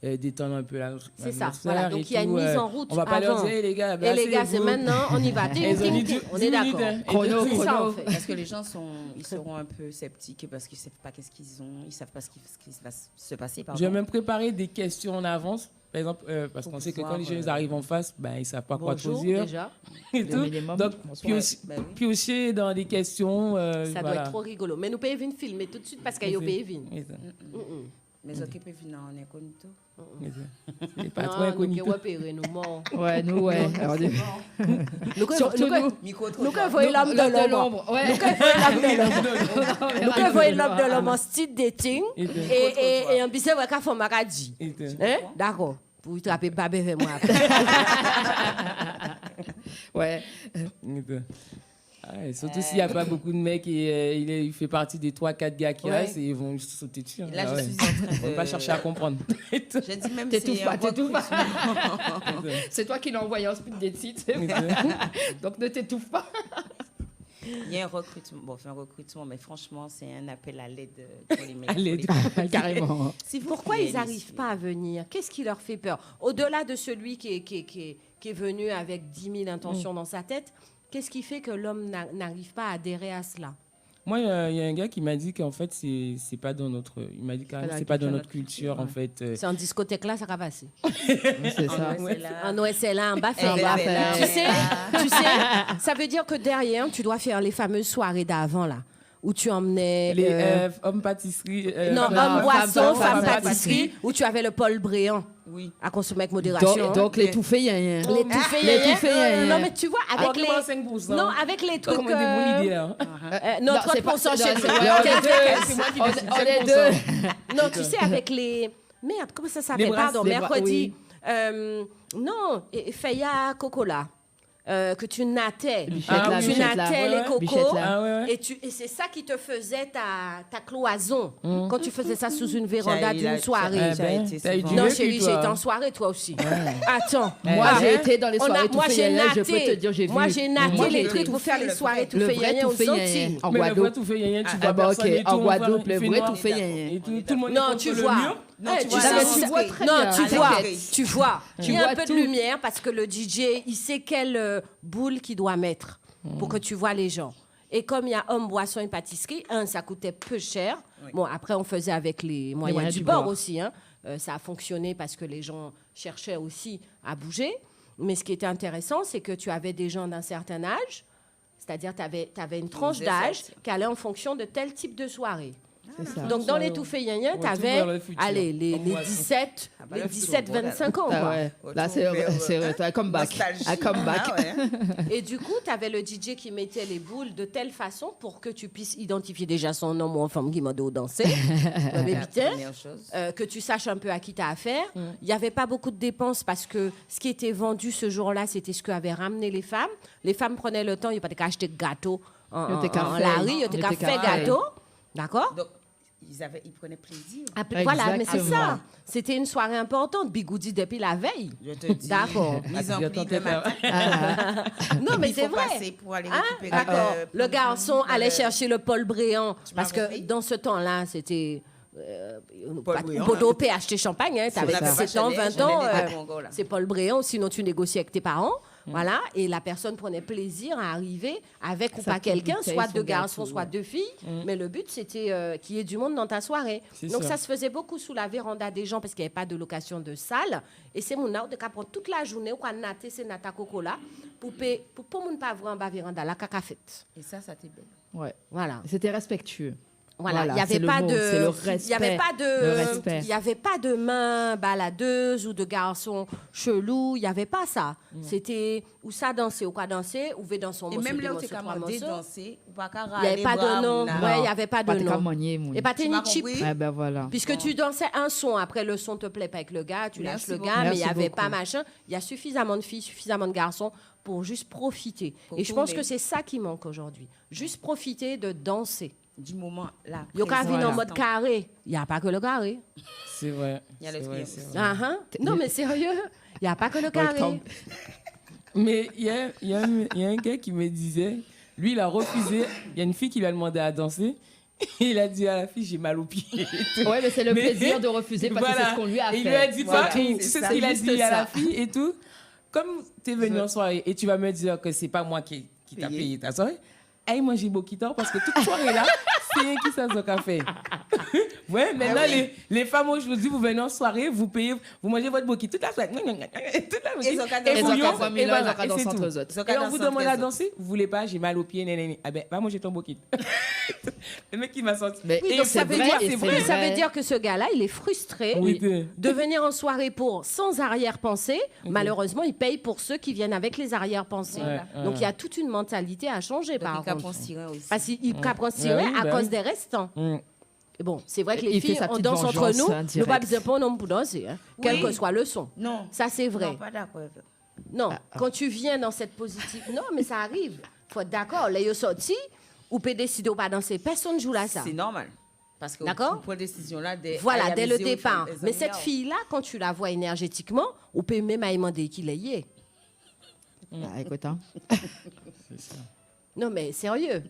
détendre un peu la c'est ça, voilà. Donc il y a une mise en route. On ne va pas leur dire, hey, les gars, les gars, c'est maintenant, on y va. On est d'accord. Chrono. Parce que les gens ils seront un peu sceptiques parce qu'ils ne savent pas qu'est-ce qu'ils ont, ils ne savent pas ce qui va se passer. Je vais même préparer des questions en avance. Par exemple, parce qu'on sait que quand les jeunes arrivent en face, ils ne savent pas quoi poser. Déjà. Et tout. Donc, puis aussi dans des questions. Ça doit être trop rigolo. Mais nous pouvons venir filmer tout de suite parce qu'il y a des venir. Mais autres qui peuvent venir en incognito. C'est pas trop incognito. Ouais, nous, ouais. Surtout nous. Nous qui voyons l'homme de l'ombre. Nous qui voyons l'homme de l'ombre en style dating. Et en plus, c'est qu'à fond maladie. D'accord. Pour te rappeler, pas avec moi. Ouais. Surtout s'il n'y a pas beaucoup de mecs et il fait partie des 3-4 gars qui restent et ils vont sauter dessus. Là, je suis en train de... On ne va pas chercher à comprendre. Je dis même t'étouffes pas. C'est toi qui l'as envoyé en speed dating. Donc ne t'étouffe pas. Il y a un recrutement, mais franchement, c'est un appel à l'aide pour les mecs. Carrément. Pourquoi ils n'arrivent pas à venir? Qu'est-ce qui leur fait peur? Au-delà de celui qui est venu avec 10 000 intentions dans sa tête, qu'est-ce qui fait que l'homme n'arrive pas à adhérer à cela? Moi, il y a un gars qui m'a dit qu'en fait, c'est pas dans notre... Il m'a dit que c'est pas dans notre culture, en fait. C'est en discothèque là, ça va passer. C'est ça. En OSLA, en bas, tu sais, ça veut dire que derrière, tu dois faire les fameuses soirées d'avant, là, où tu emmenais... Les hommes pâtisseries... non, hommes boissons, femmes pâtisseries, où tu avais le Paul Bréant. Oui. À consommer avec modération. Donc les tout faits, Les tout faits, non, mais tu vois, avec les... Non, avec les trucs... Comment des bonnes idées, notre pourcentage... On est deux. Non, tu sais, avec les... Merde, comment ça s'appelle? Pardon, mercredi. Non, Feya Cocola. Que tu nattais. Tu nattais les cocos. Et c'est ça qui te faisait ta cloison. Quand tu faisais ça sous une véranda d'une soirée. Non, chérie, j'ai été en soirée, toi aussi. Attends. Moi, j'ai été dans les soirées tout fait yaya, je peux te dire, j'ai vu. Moi, j'ai naté les trucs pour faire les soirées tout fait yaya aux Antilles. En Guadeloupe. tout fait yaya, tu vois personne et tout. En Guadeloupe, le vrai tout fait yaya. Non, tu vois. Tu vois. Il y a un peu de lumière parce que le DJ, il sait quelle boule qu'il doit mettre pour que tu vois les gens. Et comme il y a homme, boisson et pâtisserie, ça coûtait peu cher. Oui. Bon, après, on faisait avec les moyens du bord aussi. Ça a fonctionné parce que les gens cherchaient aussi à bouger. Mais ce qui était intéressant, c'est que tu avais des gens d'un certain âge, c'est-à-dire tu avais une tranche d'âge qui allait en fonction de tel type de soirée. Donc, dans les tout faits yaya, tu avais les 17-25 ans. Là, c'est un comeback. Et du coup, tu avais le DJ qui mettait les boules de telle façon pour que tu puisses identifier déjà son homme ou en femme qui m'a danser. Que tu saches un peu à qui tu as affaire. Il n'y avait pas beaucoup de dépenses parce que ce qui était vendu ce jour-là, c'était ce qu'avaient ramené les femmes. Les femmes prenaient le temps, il n'y a pas de acheter de gâteau en la rue, il y a des cafés gâteau. D'accord? Donc, ils prenaient plaisir. Voilà, mais c'est ça. C'était une soirée importante. Bigoudi depuis la veille. Je te dis. D'accord. Mise en pli de matin. Non, mais c'est vrai. Pour aller récupérer le garçon allait chercher le Paul Bréant. Parce que dans ce temps-là, c'était... Podo P acheter champagne. Tu avais 17 ans, 20 ans. C'est Paul Bréant. Sinon, tu négocies avec tes parents. Voilà, et la personne prenait plaisir à arriver avec ou pas quelqu'un, soit deux garçons, soit deux filles. Mais le but, c'était qu'il y ait du monde dans ta soirée. Donc, ça se faisait beaucoup sous la véranda des gens parce qu'il n'y avait pas de location de salle. Et c'est mon out de prendre toute la journée ou à natter, c'est nata coco là, pour mon pas voir en bas véranda, la caca fête. Et ça t'est belle. Ouais, voilà. C'était respectueux. Voilà, il n'y avait pas de main baladeuse ou de garçon chelou, il n'y avait pas ça. C'était ou ça danser ou quoi danser, ou veut dans son morceau. Et même là où tu as demandé danser, ou pas il n'y avait pas de nom. Il n'y avait pas de nom. Et pas de chip. Ben voilà. Puisque tu dansais un son, après le son te plaît pas avec le gars, tu lâches le gars, mais il n'y avait pas machin. Il y a suffisamment de filles, suffisamment de garçons pour juste profiter. Et je pense que c'est ça qui manque aujourd'hui. Juste profiter de danser. Du moment là. Il y a vu en mode carré. Il n'y a pas que le carré. C'est vrai. Il y a l'expérience. Non, mais sérieux, il n'y a pas que le carré. Mais il y a un gars qui me disait, lui, il a refusé. Il y a une fille qui lui a demandé à danser. Et il a dit à la fille, j'ai mal aux pieds. Ouais, mais c'est le plaisir de refuser parce que c'est ce qu'on lui a fait. Et il lui a dit, c'est ce qu'il a dit à la fille et tout. Comme tu es venu en soirée et tu vas me dire que c'est pas moi qui t'a payé ta soirée, hey, moi j'ai beau quitter parce que toute soirée là, c'est qui ça ce café. Ouais, maintenant les femmes aujourd'hui, vous venez en soirée, vous payez, vous mangez votre boki toute la soirée. Et on vous demande à danser, vous voulez pas, j'ai mal aux pieds, nénéné. Ah ben, va manger ton boki. Le mec qui m'a sorti. Oui, donc ça veut dire que ce gars-là, il est frustré de venir en soirée sans arrière-pensée. Malheureusement, il paye pour ceux qui viennent avec les arrière-pensées. Donc il y a toute une mentalité à changer par contre. Parce qu'il prend à cause des restants. Et bon, c'est vrai que les filles, on danse entre nous, nous pas besoin pour nous pour danser, quel que soit le son. Non. Ça, c'est vrai. Non, pas d'accord. Non, quand tu viens dans cette positive... Non, mais ça arrive. Il faut être d'accord. Là, ils sont sortis, ou peut décider de pas danser. Personne ne joue là, ça. C'est normal. Parce que d'accord? pour décision là, voilà, dès le départ. Mais cette fille-là, quand tu la vois énergétiquement, on peut même demander qu'il est. Écoute, c'est ça. Non, mais sérieux.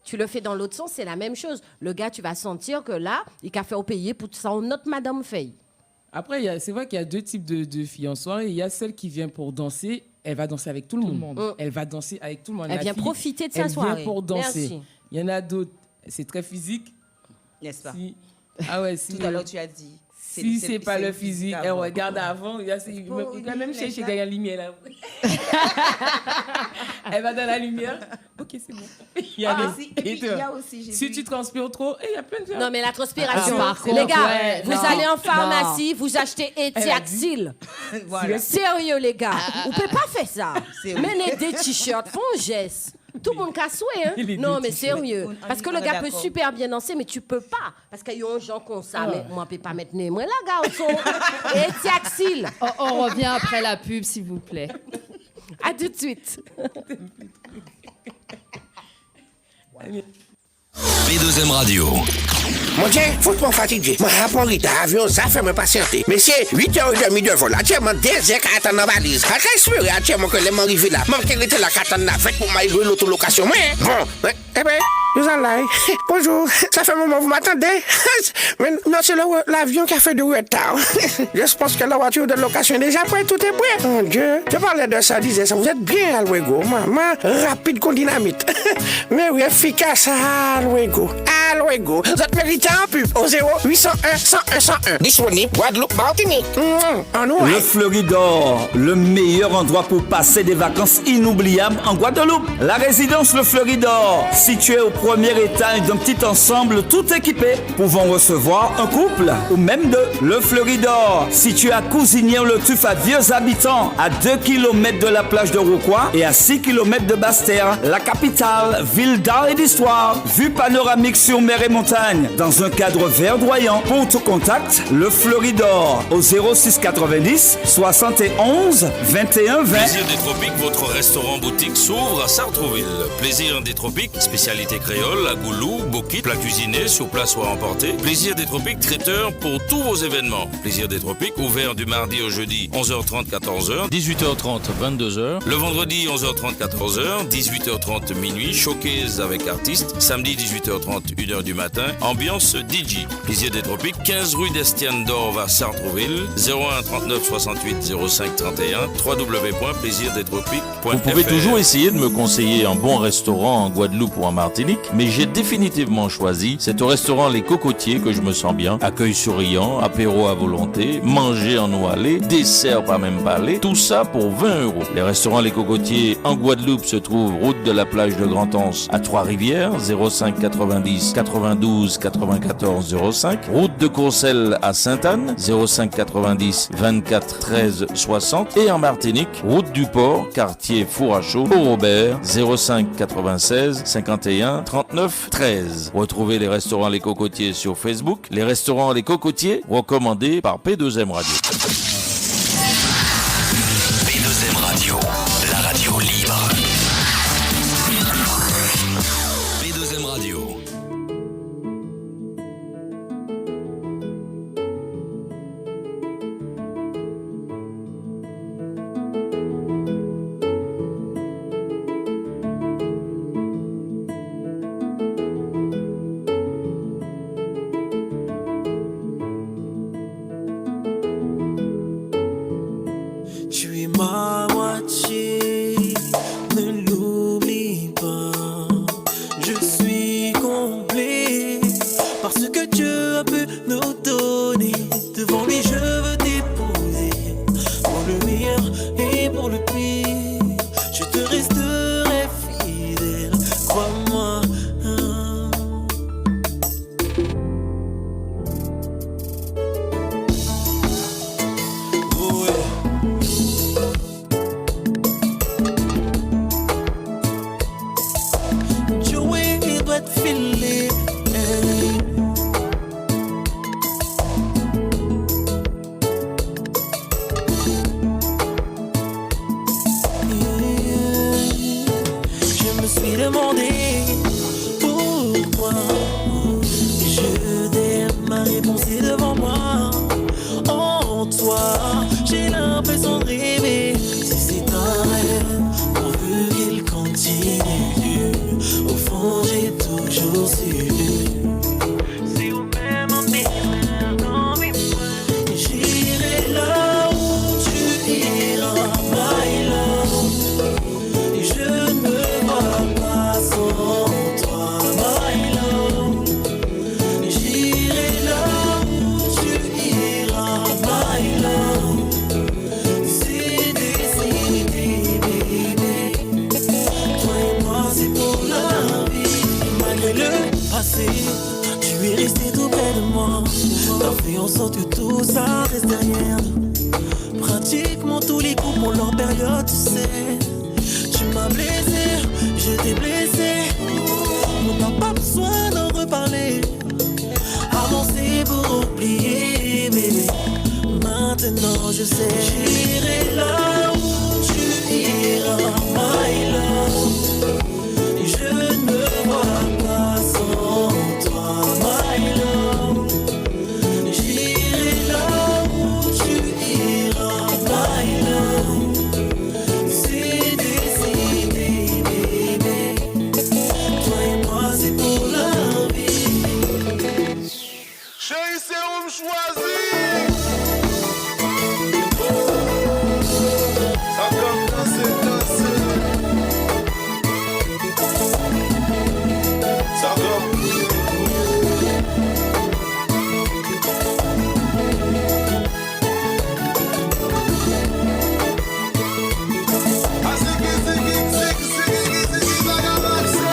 Tu le fais dans l'autre sens, c'est la même chose. Le gars, tu vas sentir que là, il a fait au payer pour son autre Madame Faye. Après, c'est vrai qu'il y a deux types de filles en soirée. Il y a celle qui vient pour danser. Elle va danser avec tout le monde. Elle va danser avec tout le monde. Elle vient profiter de sa soirée. Elle vient pour danser. Merci. Il y en a d'autres. C'est très physique. N'est-ce pas? Ah ouais, tout à l'heure, tu as dit. Si c'est pas le physique, elle regarde avant. Il va même chercher la lumière là. Elle va dans la lumière. Ok, c'est bon. Il y a aussi, si tu transpires trop, il y a plein de gens. Non, mais la transpiration, les gars, vous allez en pharmacie, vous achetez Etiaxil. Voilà. Sérieux, les gars, vous ne pouvez pas faire ça. Menez des t-shirts, font un geste. Tout le monde casse souhait, hein? Non, mais sérieux. Parce que le gars peut super bien danser, mais tu peux pas. Parce qu'il y a des gens comme ça. Mais moi, je ne peux pas mettre moi là, garçon. Et Tiaxil. On revient après la pub, s'il vous plaît. À tout de suite. P2M Radio. Mon Dieu, faut-moi fatigué. Mon rapport avion, ça fait me patienter. Mais c'est 8h30 de vol. Actuellement, 2 heures qu'à attendre dans la valise. À espérer actuellement que les m'arrivent là. Même qu'elle était là qu'à attendre avec pour m'aller louer l'autolocation. Mais bon, eh ben, nous en là. Bonjour, ça fait un moment, vous m'attendez? Mais non, c'est l'avion qui a fait du retard. Je pense que la voiture de location est déjà prête, tout est prêt. Mon Dieu, je parlais de ça, disais ça. Vous êtes bien, Alwego, maman. Rapide comme dynamite. Mais oui, efficace, Alwego. Alwego. Vous êtes mérité en pub au 0801 101 101. Disponible, Guadeloupe, Martinique. Le Floridor, le meilleur endroit pour passer des vacances inoubliables en Guadeloupe. La résidence Le Floridor, située au premier étage d'un petit ensemble tout équipé, pouvant recevoir un couple ou même deux. Le Floridor, situé à Cousinière-le-Tuf à Vieux Habitants, à 2 km de la plage de Rouquois et à 6 km de Basse-Terre, la capitale, ville d'art et d'histoire, vue panoramique sur mer et montagne, dans un cadre verdoyant. Pour tout contact, Le Floridor au 06 90 71 21 20. Plaisir des Tropiques, votre restaurant-boutique s'ouvre à Sartrouville. Plaisir des Tropiques, spécialité créole, à goulou, bokit, plat cuisiné, sur place ou à emporter. Plaisir des Tropiques, traiteur pour tous vos événements. Plaisir des Tropiques, ouvert du mardi au jeudi, 11h30, 14h, 18h30, 22h. Le vendredi, 11h30, 14h, 18h30, minuit, showcase avec artistes. Samedi, 18h30, 1h du matin, ambiance DJ. Plaisir des Tropiques, 15 rue d'Estienne d'Orve à Sartrouville, 01 39 68 05 31, www.plaisirdestropiques.fr. Vous pouvez toujours essayer de me conseiller un bon restaurant en Guadeloupe ou en Martinique, Martinique, mais j'ai définitivement choisi. C'est au restaurant Les Cocotiers que je me sens bien. Accueil souriant, apéro à volonté, manger en eau allée, dessert pas même parler, tout ça pour 20 €. Les restaurants Les Cocotiers en Guadeloupe se trouvent route de la plage de Grand-Anse à Trois-Rivières, 05 90 92 94 05. Route de Courcelles à Sainte-Anne, 05 90 24 13 60. Et en Martinique, route du Port, quartier Four à Chaud, au Robert, 05 96 51 39 13. Retrouvez les restaurants Les Cocotiers sur Facebook. Les restaurants Les Cocotiers, recommandés par P2M Radio. P2M Radio, la radio libre. P2M Radio. Tu es ma moitié, ne l'oublie pas. Je suis complet parce que Dieu a pu nous donner. Devant lui, je veux t'épouser. Pour le meilleur et pour le pire, je te resterai fidèle. Crois-moi. Je me suis demandé pourquoi. Je t'aime, ma réponse est devant moi. En toi, j'ai l'impression de rêver. Si c'est un rêve, pourvu qu'il continue. Au fond, j'ai toujours su. Si on m'aime en misère, dans mes poings, j'irai là où tu iras, my love. Et je ne me vois pas sans toi, my love. J'irai là où tu iras, my love. C'est décidé, bébé. Toi et moi, c'est pour la vie. Malgré le passé, tu es resté tout près de moi. T'as fait en sorte que tout ça reste derrière nous. Pratiquement tous les coups pour leur période, tu sais. Tu m'as blessé, je t'ai blessé. On n'a pas besoin d'en reparler. Avancer pour oublier, bébé. Maintenant je sais. J'irai là où tu iras, my love. Et je ne me vois pas sans toi, my love. J'irai là où tu iras, my love. C'est décidé, bébé. Toi et moi, c'est pour la vie. Chérie, c'est où me choisir? Ça comme danser, danser. Ça comme. Ah, c'est la galaxie.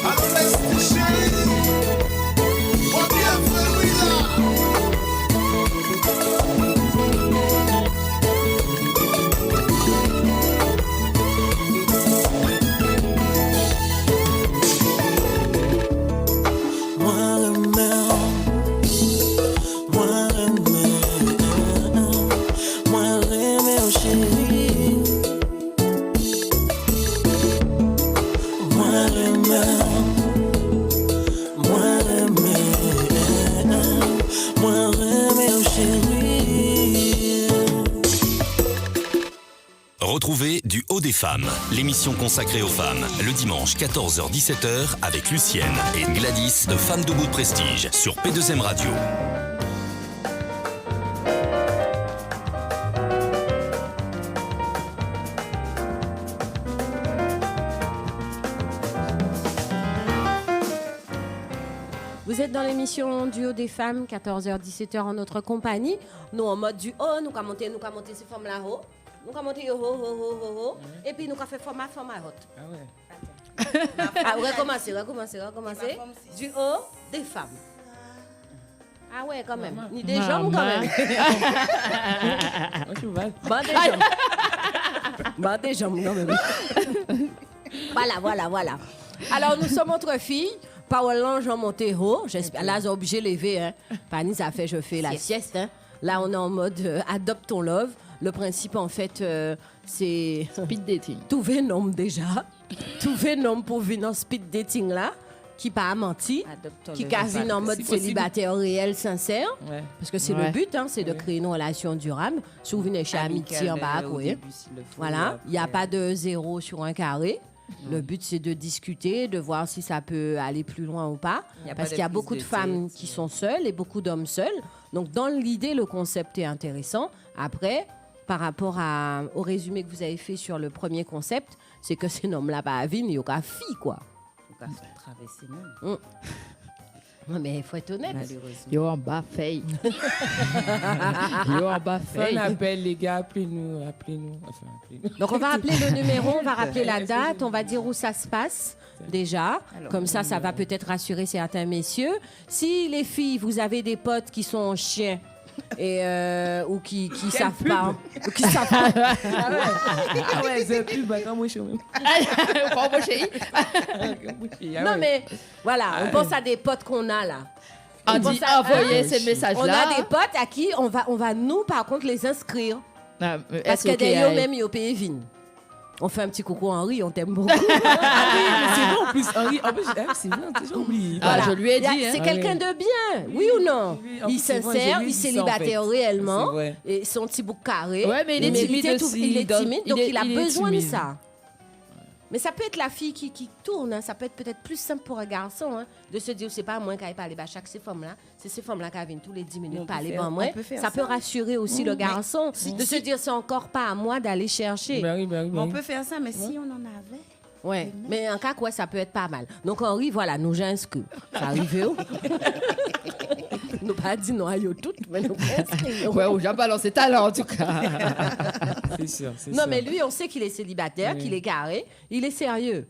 Alors laisse-moi chérie. Oh bien frère, oui là. Moi remets, oh chérie. Moi remets, oh chérie. Retrouvez Du Haut des Femmes, l'émission consacrée aux femmes, le dimanche 14h-17h avec Lucienne et Gladys de Femmes debout de Prestige sur P2M Radio. Vous êtes dans l'émission Duo des femmes, 14h-17h en notre compagnie. Nous en mode du haut, nous allons monter ces femmes-là haut. Nous allons monter haut. Et puis nous allons faire format haute. Ah ouais. Recommencer. Du haut des femmes. Ah ouais, quand même. Ni des jambes, quand même. Des jambes, quand même. Voilà. Alors, nous sommes entre filles. Paola, j'en monté haut. J'espère. Là, j'ai obligé de lever. Hein. Pani, ça fait, je fais la sieste. Hein. Là, on est en mode adopte ton love. Le principe, en fait, c'est. Speed dating. Trouver un homme déjà. Trouver un homme pour venir en speed dating là. Qui pas menti. Qui vient en mode célibataire réel, sincère. Ouais. Parce que c'est le but, hein, c'est de créer une relation durable. Si vous venez chez Amitié en bas, voilà. Il n'y a pas de 0 sur un carré. Le but, c'est de discuter, de voir si ça peut aller plus loin ou pas. Parce qu'il y a beaucoup de femmes qui sont seules et beaucoup d'hommes seuls. Donc, dans l'idée, le concept est intéressant. Après, par rapport au résumé que vous avez fait sur le premier concept, c'est que ces hommes-là, pas à vie, il y a qu'à fille, quoi. Traverser même. Non, mais il faut être honnête. Yo en bas, feuille. On appelle les gars, appelez-nous. Donc, on va appeler le numéro, on va rappeler la date, on va dire où ça se passe déjà. Alors, comme ça va peut-être rassurer certains messieurs. Si les filles, vous avez des potes qui sont chiens, et ou qui savent pas ou qui savent pas ah ouais c'est plus bas quand moi je suis non mais voilà on pense à des potes qu'on a là on dit envoyer ces messages là on a des potes à qui on va nous par contre les inscrire parce que d'ailleurs même ils au pays vin. On fait un petit coucou à Henri, on t'aime beaucoup. C'est bon, en plus, Henri, c'est bien, j'ai oublié. Voilà. Je lui ai dit. C'est quelqu'un de bien, oui ou non? Il est sincère, il est célibataire réellement. Et son petit bouc carré. Ouais, mais il est timide aussi. Il est timide, donc il a besoin de ça. Mais ça peut être la fille qui tourne, hein. Ça peut être peut-être plus simple pour un garçon, hein, de se dire, c'est pas moi qui vais parler, chaque ces femmes-là, c'est ces femmes-là qui viennent tous les 10 minutes parler devant moi. Ça peut rassurer aussi le garçon, de se dire, c'est encore pas à moi d'aller chercher. On peut faire ça, mais si on en avait... Ouais, mais en cas quoi, ça peut être pas mal. Donc Henri, voilà, nous j'ai inscrit. Ça arrive où? Nous pas dit non à yo toutes, mais nous inscrit. Ouais, j'ai balancé talent en tout cas. C'est sûr. Non, mais lui, on sait qu'il est célibataire, qu'il est carré, il est sérieux.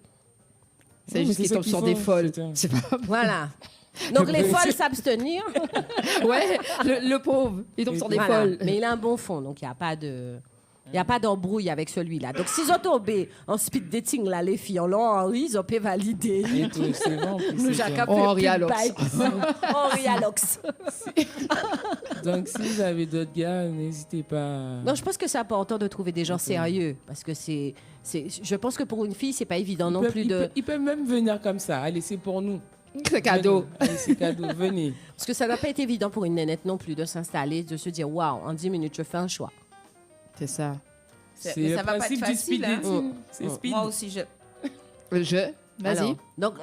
C'est juste qu'il tombe sur des folles. C'est pas... Voilà. Donc les folles s'abstenir. Ouais, le pauvre, il tombe sur des folles. Mais il a un bon fond, donc il n'y a pas de... Il n'y a pas d'embrouille avec celui-là. Donc, si ils ont tombé en speed dating, là, les filles, on Henri, ils ont pu valider. C'est bon. Nous, chacun peut Henri Alox. Henri Alox. Donc, si vous avez d'autres gars, n'hésitez pas. Non, je pense que c'est important de trouver des gens sérieux. Parce que je pense que pour une fille, c'est pas évident non plus de... Ils peuvent même venir comme ça. Allez, c'est pour nous. C'est cadeau. Allez, c'est cadeau, venez. Parce que ça ne doit pas être évident pour une nénette non plus de s'installer, de se dire, waouh, en 10 minutes, je fais un choix. C'est ça. C'est le principe du speed dating. C'est speed. Moi aussi, vas-y. Alors, donc,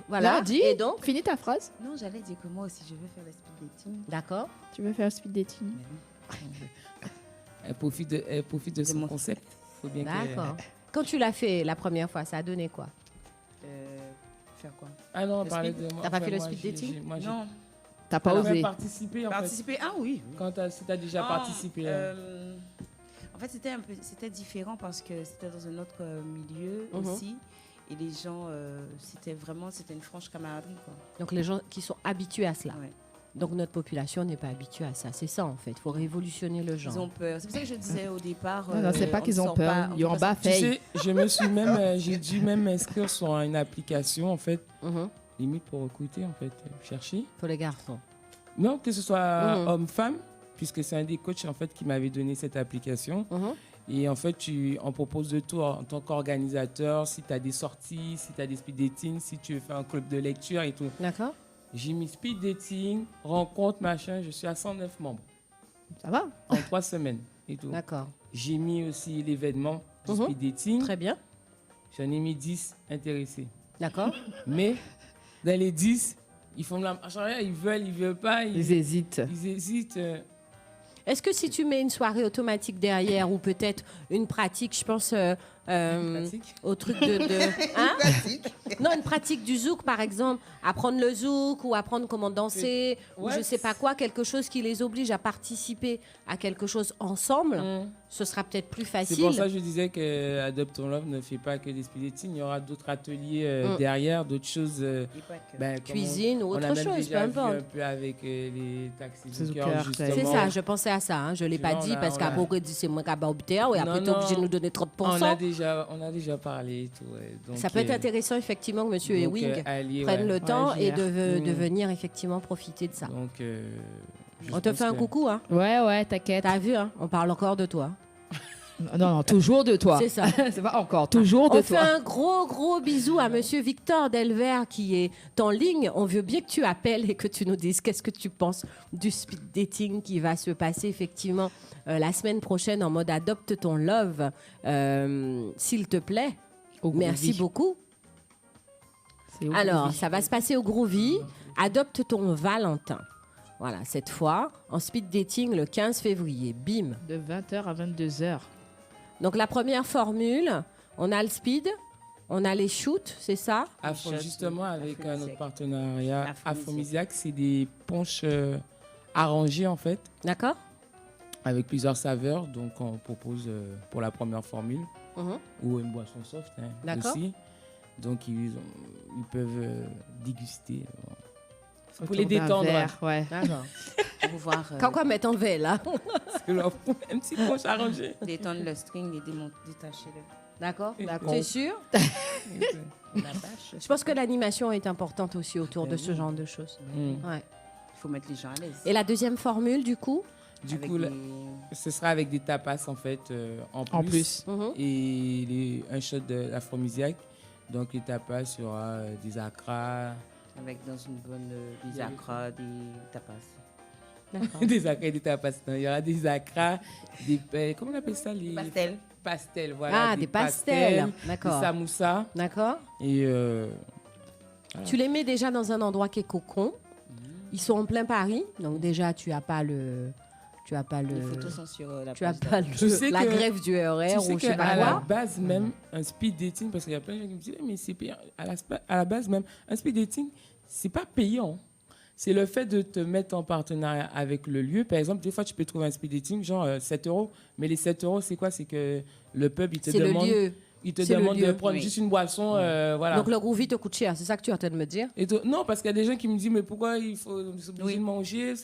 voilà. Dis, et donc, finis ta phrase. Non, j'allais dire que moi aussi, je veux faire le speed dating. D'accord. Tu veux faire le speed dating? Elle profite de son concept. D'accord. Quand tu l'as fait la première fois, ça a donné quoi? Faire quoi? Ah non, parler de moi. T'as pas fait le speed dating? Non. T'as pas osé participer en fait. Participer, ah oui. Quand t'as déjà participé. En fait, c'était différent parce que c'était dans un autre milieu aussi. Et les gens, c'était une franche camaraderie, quoi. Donc les gens qui sont habitués à cela. Ouais. Donc notre population n'est pas habituée à ça. C'est ça en fait. Il faut révolutionner le genre. Ils ont peur. C'est pour ça que je disais au départ. Non, c'est pas qu'ils ont peur. Ils ont en bas fait. Tu sais, j'ai dû même m'inscrire sur une application en fait. Limite pour recruter en fait, chercher. Pour les garçons. Non, que ce soit homme-femme, puisque c'est un des coachs en fait qui m'avait donné cette application. Et en fait, on propose de tout en tant qu'organisateur, si tu as des sorties, si tu as des speed dating, si tu veux faire un club de lecture et tout. D'accord. J'ai mis speed dating, rencontre, machin, je suis à 109 membres. Ça va? En 3 semaines et tout. D'accord. J'ai mis aussi l'événement du speed dating. Très bien. J'en ai mis 10 intéressés. D'accord. Mais dans les 10, ils font la marche arrière, ils veulent pas. Ils hésitent. Ils hésitent. Est-ce que si tu mets une soirée automatique derrière ou peut-être une pratique, je pense, au truc hein? Non, une pratique du zouk, par exemple, apprendre le zouk ou apprendre comment danser, ou je sais pas quoi, quelque chose qui les oblige à participer à quelque chose ensemble, ce sera peut-être plus facile. C'est pour ça que je disais que Adopt Ton Love ne fait pas que des speed dating, il y aura d'autres ateliers derrière, d'autres choses, cuisine ou autre chose, peu importe. Un peu avec les taxis-zookers, justement. C'est ça, je pensais à ça, hein. Je l'ai pas dit parce qu'après dit c'est moi qui ai opté, et après tu es obligé de nous donner 30%. On a déjà parlé et tout. Donc, ça peut être intéressant effectivement que M. Ewing prenne le temps et de venir effectivement profiter de ça. Donc, on te fait un coucou, hein. Ouais, t'inquiète. T'as vu, hein, on parle encore de toi. Non, toujours de toi. C'est ça. C'est pas encore, toujours de toi. On fait un gros bisou à Monsieur Victor Delvert qui est en ligne. On veut bien que tu appelles et que tu nous dises qu'est-ce que tu penses du speed dating qui va se passer effectivement la semaine prochaine en mode Adopte Ton Love. S'il te plaît. Merci beaucoup. Alors, ça va se passer au Groovy. Adopte ton Valentin. Voilà, cette fois, en speed dating le 15 février. Bim. De 20h à 22h. Donc, la première formule, on a le speed, on a les shoots, c'est ça? Justement, avec notre partenariat Aphrodisiaque, c'est des punchs arrangés, en fait. D'accord. Avec plusieurs saveurs. Donc, on propose pour la première formule. Ou une boisson soft aussi. Donc, ils peuvent déguster. Pour les détendre. Ouais. D'accord. Pour voir. Quand mettre en verre, là. Un petit punch arrangé. Détendre le string et détacher-le. D'accord. T'es sûr? Je pense que l'animation est importante aussi autour de ce genre de choses. Ouais. Il faut mettre les gens à l'aise. Et la deuxième formule, du coup? Ce sera avec des tapas, en fait, en plus. Et un shot d'Aphrodisiaque. Donc, les tapas, il y aura des acras. Avec dans une bonne des acras, des tapas. Des acras et des tapas. Il y aura des acras, comment on appelle ça? Les pastels, voilà. Ah, des pastels. D'accord. Des samoussas. D'accord. Et voilà. Tu les mets déjà dans un endroit qui est cocon. Ils sont en plein Paris. Donc déjà, tu n'as pas le... Les photos sont sur la tu as pas la grève du RR ou je sais pas à quoi. la base même un speed dating, parce qu'il y a plein de gens qui me disent mais c'est payant. À la base même un speed dating c'est pas payant, c'est le fait de te mettre en partenariat avec le lieu. Par exemple, des fois tu peux trouver un speed dating genre 7 €, mais les 7 € c'est quoi? C'est que le pub il te demande de prendre juste une boisson. Voilà. Donc le Groovy te coûte cher, c'est ça que tu es en train de me dire? Non, parce qu'il y a des gens qui me disent mais pourquoi il faut s'obliger de manger?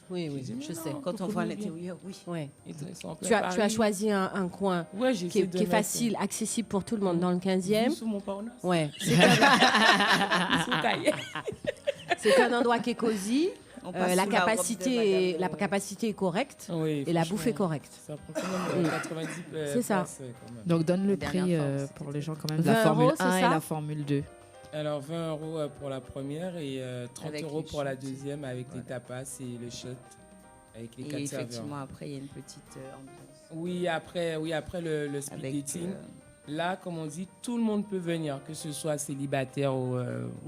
Oui, je sais. Quand on voit à l'intérieur, oui. Tu as choisi un coin qui est facile, accessible pour tout le monde dans le 15e. Sous mon Parnasse. Ouais. C'est un endroit qui est cosy. La capacité est correcte et la bouffe est correcte. Ça prend quand même 90 c'est ça. Donc donne le prix pour les gens quand même de la Formule 1 et la Formule 2. Alors 20 € pour la première et 30 € pour la deuxième avec les tapas et le shot avec les 4 serveurs. Effectivement après il y a une petite ambiance. Oui après le speed dating. Là, comme on dit, tout le monde peut venir, que ce soit célibataire ou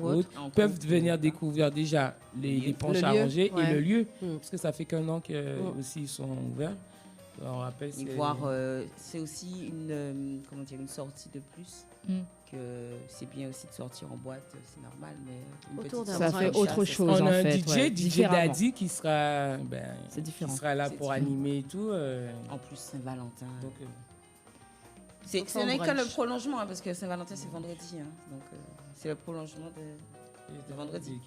autre, peuvent venir découvrir déjà les punchs arrangés et le lieu, parce que ça fait qu'un an qu'ils ils sont ouverts. On rappelle, c'est aussi une sortie de plus. Que c'est bien aussi de sortir en boîte, c'est normal, mais ça fait autre chose. On a en un fait, DJ Daddy qui sera là pour animer et tout. En plus Saint-Valentin. Donc, ce n'est que le prolongement, parce que Saint-Valentin, c'est vendredi. Donc, c'est le prolongement de vendredi.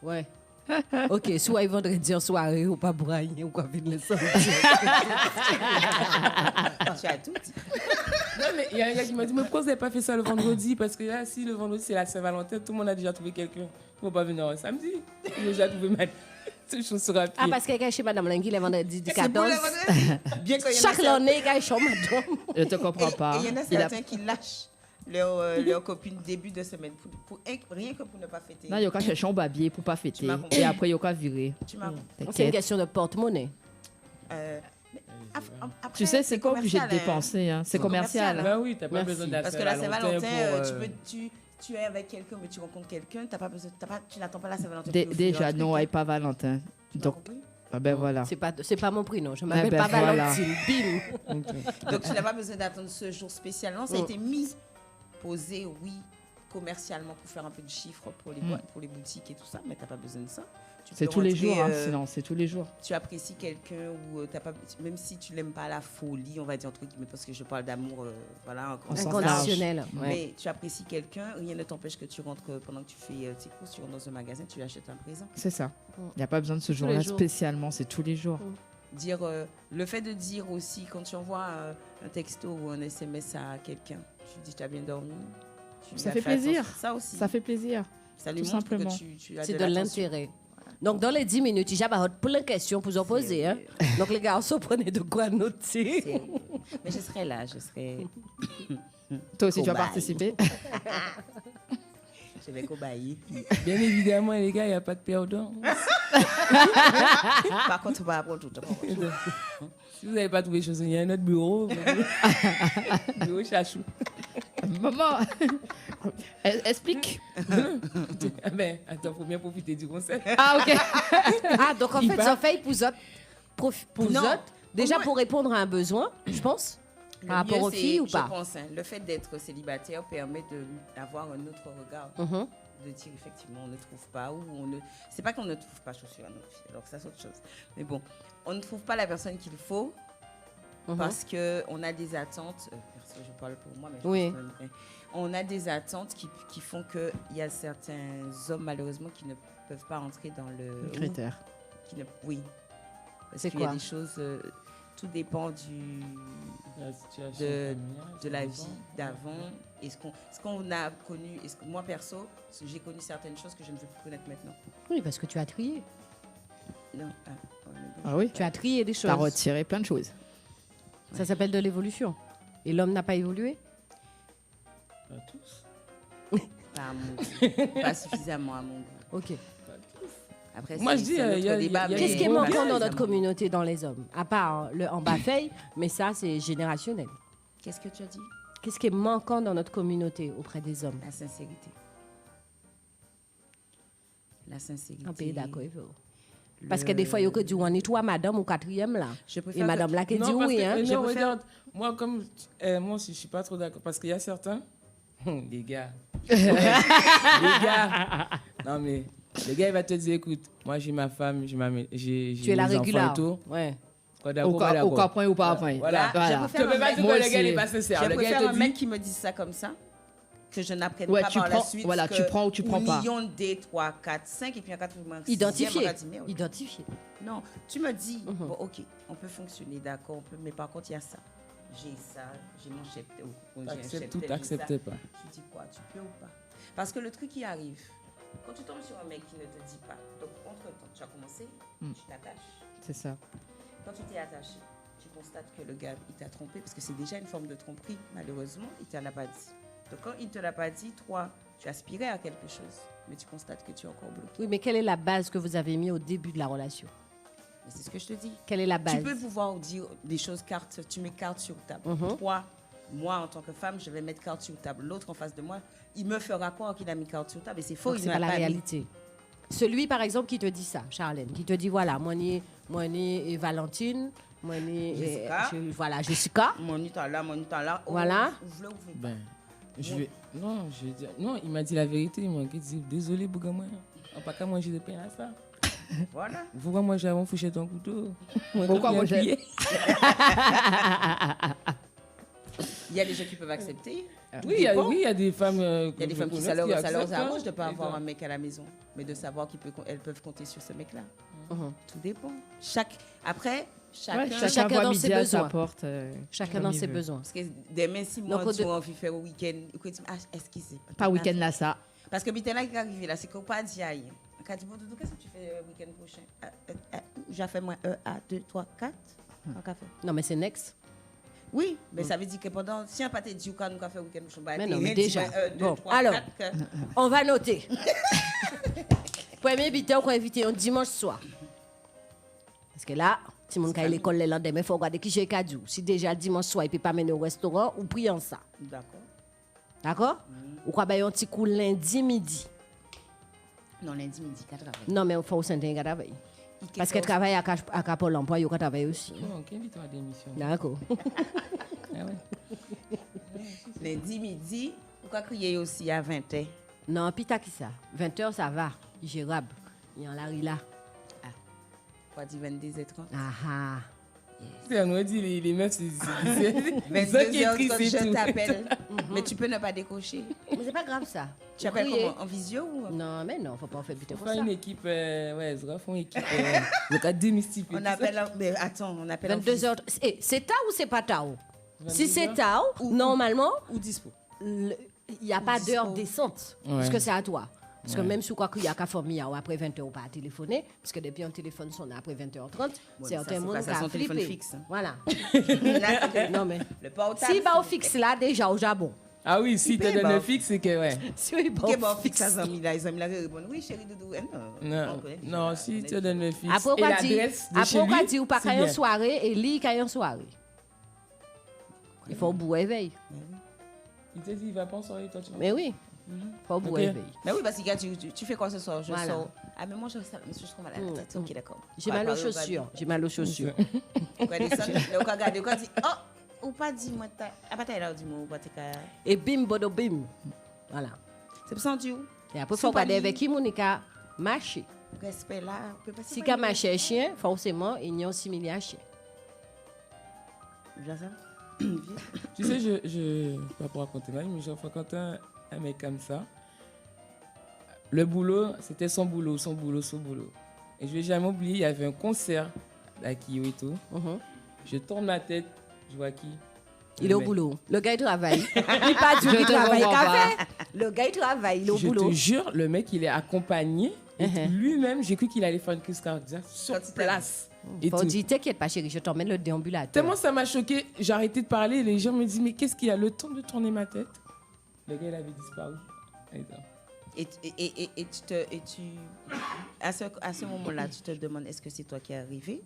Ouais. Ok, soit vendredi en soirée, ou pas brailler, ou quoi venir le samedi. Tu as tout. Non, mais il y a un gars qui m'a dit, mais pourquoi vous n'avez pas fait ça le vendredi? Parce que là, si le vendredi, c'est la Saint-Valentin, tout le monde a déjà trouvé quelqu'un. Il ne faut pas venir un samedi. Il a déjà trouvé ma... Ah, parce qu'il y a chez Madame Langui le vendredi du 14. Chaque année, il y a chez Madame. Je ne te comprends pas. Et il y en a certains qui lâchent leur copine début de semaine, rien que pour ne pas fêter. Non, il y a chercher un babier pour ne pas fêter. Et après, il y a virer. C'est une question de porte-monnaie. Tu sais, c'est pas obligé de dépenser. C'est commercial. Bah oui, tu n'as pas besoin de parce que la Saint-Valentin, tu es avec quelqu'un, mais tu rencontres quelqu'un, tu n'attends pas la Saint-Valentin. Déjà, non, elle n'est pas Valentin. Donc, Ah ben voilà. C'est pas mon prénom. Je m'appelle pas Valentine. Bim. Donc tu n'as pas besoin d'attendre ce jour spécialement. Ça a été mis, posé, oui, commercialement pour faire un peu de chiffres pour les boîtes, pour les boutiques et tout ça, mais tu n'as pas besoin de ça. C'est tous les jours, sinon c'est tous les jours. Tu apprécies quelqu'un ou t'as pas, même si tu l'aimes pas à la folie, on va dire entre guillemets, parce que je parle d'amour, voilà, inconditionnel. Mais tu apprécies quelqu'un, rien ne t'empêche que tu rentres pendant que tu fais tes courses, tu rentres dans un magasin, tu lui achètes un présent. C'est ça. Il n'y a pas besoin de ce jour-là spécialement, c'est tous les jours. Dire le fait de dire aussi quand tu envoies un texto ou un SMS à quelqu'un, tu dis tu as bien dormi. Ça fait plaisir. Ça aussi. Ça fait plaisir. Ça lui tout montre simplement. que tu as c'est de l'intérêt. Donc, dans les 10 minutes, j'ai plein de questions pour vous poser. Hein? Donc, les garçons, prenez de quoi noter. Mais je serai là, je serai... Toi aussi, tu vas participer. Je vais cobayer. Bien évidemment, les gars, il n'y a pas de perdant. Par contre, on va apprendre tout le temps. Si vous n'avez pas trouvé chose, il y a un autre bureau. Bureau chachou. Maman, explique. Ben, attends, il faut bien profiter du conseil. Ah, ok. Donc en fait, ça fait pour déjà pour répondre à un besoin, je pense, par rapport aux filles ou pas. Je pense, le fait d'être célibataire permet d'avoir un autre regard. De dire effectivement on ne trouve pas ou on ne... C'est pas qu'on ne trouve pas chaussures à notre fille, alors ça c'est autre chose. Mais bon, on ne trouve pas la personne qu'il faut parce qu'on a des attentes, parce que je parle pour moi, mais je pense que on a des attentes qui font qu'il y a certains hommes malheureusement qui ne peuvent pas entrer dans le critère. Oui, parce qu'il y a des choses... tout dépend de la vie d'avant et ce qu'on a connu. Moi, perso, j'ai connu certaines choses que je ne veux plus connaître maintenant. Oui, parce que tu as trié. Non. Ah oui. Tu as trié des choses. Tu as retiré plein de choses. Ça s'appelle de l'évolution. Et l'homme n'a pas évolué? Pas tous. Pas à mon goût. Pas suffisamment à mon goût. Ok. Après, moi, je dis, qu'est-ce qui est manquant dans notre communauté, dans les hommes? À part le en bas feuille, mais ça, c'est générationnel. Qu'est-ce que tu as dit? Qu'est-ce qui est manquant dans notre communauté auprès des hommes? La sincérité. La sincérité. Un pays d'accord, il faut. Parce que des fois, il y a que du on est toi, madame, ou quatrième là. Et madame là qui dit oui. Hein. Non, regarde, moi, comme moi aussi, je ne suis pas trop d'accord. Parce qu'il y a certains. Les gars. Les gars. Non, mais. Le gars, il va te dire, écoute, moi, j'ai ma femme, j'ai tu es la régulière. Ouais. Au cas point ou pas point. Voilà. Je peux pas dire que le gars n'est pas sincère. Je préfère un mec qui me dise ça comme ça, que je n'apprenne pas par la suite. Voilà, tu prends ou tu prends pas. Million, 2, 3, 4, 5, et puis en 4, Identifié. Non, tu me dis, bon, ok, on peut fonctionner, d'accord, mais par contre, il y a ça. J'ai ça, j'ai mon chef. T'acceptes ou t'acceptes pas. Tu dis quoi, tu peux ou pas? Parce que le truc qui arrive, quand tu tombes sur un mec qui ne te dit pas, donc entre-temps, tu as commencé, tu t'attaches. C'est ça. Quand tu t'es attaché, tu constates que le gars, il t'a trompé, parce que c'est déjà une forme de tromperie, malheureusement, il ne te l'a pas dit. Donc quand il ne te l'a pas dit, toi, tu aspirais à quelque chose, mais tu constates que tu es encore bloqué. Oui, mais quelle est la base que vous avez mis au début de la relation? Mais c'est ce que je te dis. Quelle est la base? Tu peux pouvoir dire des choses, tu mets carte sur table. Toi, moi, en tant que femme, je vais mettre carte sur table. L'autre en face de moi, il me fera croire qu'il a mis carte sur table. Et c'est faux, il n'a pas la réalité. Celui, par exemple, qui te dit ça, Charlène, qui te dit, voilà, moi, et Valentine, moi, Jessica. Voilà, Jessica. Moi, là. Voilà. Ben, je vais dire, non, il m'a dit la vérité. Il m'a dit, désolé, Bougamouin, on n'a pas qu'à manger de pain à ça. Voilà. Pourquoi moi, j'ai fouché ton couteau? Pourquoi moi, j'ai... Il y a des gens qui peuvent accepter. Oui, il y a des femmes. Il y a des femmes qui ça leur arrange de ne pas avoir un mec à la maison, mais de savoir qu'elles peuvent compter sur ce mec-là. Tout dépend. Chacun dans ses besoins. Chacun dans ses besoins. Parce que demain, si moi, tu as envie de faire au week-end, excusez. Pas week-end là, ça. Parce que Bitena qui est arrivé là, c'est qu'on pas dit aïe. Quand tu dis, bon, Doudou, qu'est-ce que tu fais le week-end prochain? J'ai fait moi 1, 2, 3, 4. Non, mais c'est next. Oui, mais ça veut dire que pendant, si on pas te dit qu'on a fait week-end prochain, mais non, mais déjà. Bon, alors, on va noter. Premier bitin, on va inviter un dimanche soir. Parce que là, si mon cas à l'école le lendemain, il faut regarder qui j'ai cadeau. Si déjà le dimanche soir, il ne peut pas mener au restaurant, ou prions ça. D'accord. D'accord? Ou quoi, un petit coup lundi midi. Non, lundi midi, 4 heures. Non, mais il faut au Saint-Denis, 4 heures. Parce qu'elle travaille à Pôle emploi, il travaille aussi. Non, quelle est ta démission? D'accord. Ah ouais. Lundi midi, pourquoi crier aussi à 20h? Non, puis t'as qui ça? 20h, ça va. Gérable. Il y en a là. Pourquoi dire 22h30? Ah. C'est on dit les meufs, c'est 22h30, je t'appelle. Mais tu peux ne pas décocher. Mais c'est pas grave ça. Tu appelles comment? En visio ou? Non, mais non, faut pas en faire buter pour ça. une équipe, ouais, ils font une équipe. Donc à démystifier. On appelle, mais attends, on appelle 22h. C'est tard ou c'est pas tard? Si c'est tard, normalement, ou dispo. Il n'y a pas d'heure décente, parce que c'est à toi. Parce que même si il y a qu'à famille après 20h ou pas à téléphoner, parce que depuis un téléphone sonne après 20h30, certains monde qui a flippé. Fixe. Voilà. Non mais le portable. Si bah au fixe là déjà au Japon. Ah oui, si tu donnes un fixe, c'est que ouais. Si oui, bon fixe à amis là, ils aiment la répondre. Oui, chérie doudou. Non, si tu donnes le fixe après, et l'adresse de chez lui. Après dit ou pas qu'à une soirée et lui qu'à une soirée. Il faut bout éveil. Il te dit il va pas en soirée toi tu vas. Mais oui. Faut bout éveil. Mais oui parce que tu fais quoi ce soir? Je sors. Ah mais moi je suis malade. OK d'accord. J'ai mal aux chaussures. J'ai mal aux chaussures. Quoi descendre, le cas regarder quoi dit oh ou pas dit moi à pas là du mot pas et bim bodo bim. Voilà. C'est pour ça tu. Et après faut regarder avec qui Monica marcher. Respect là, peut pas si qu'a marcher chien, forcément il y a un similaire chien. Déjà ça? Tu sais, je pas pour raconter là, mais j'ai fréquenté un mec comme ça. Le boulot, c'était son boulot. Et je vais jamais oublier, il y avait un concert à Kyo et tout. Je tourne ma tête, je vois qui? Il est au boulot. Le gars, il travaille. Il n'est pas du tout travail. Le gars, il travaille, il est au boulot. Je te jure, le mec, il est accompagné. Et lui-même, j'ai cru qu'il allait faire une crise cardiaque sur place. Faut dire, t'inquiète pas, chérie, je t'emmène le déambulateur. Tellement ça m'a choqué, j'ai arrêté de parler. Les gens me disent, mais qu'est-ce qu'il a le temps de tourner ma tête? Le gars, il avait disparu. Et tu à ce moment-là, tu te demandes, est-ce que c'est toi qui es arrivé?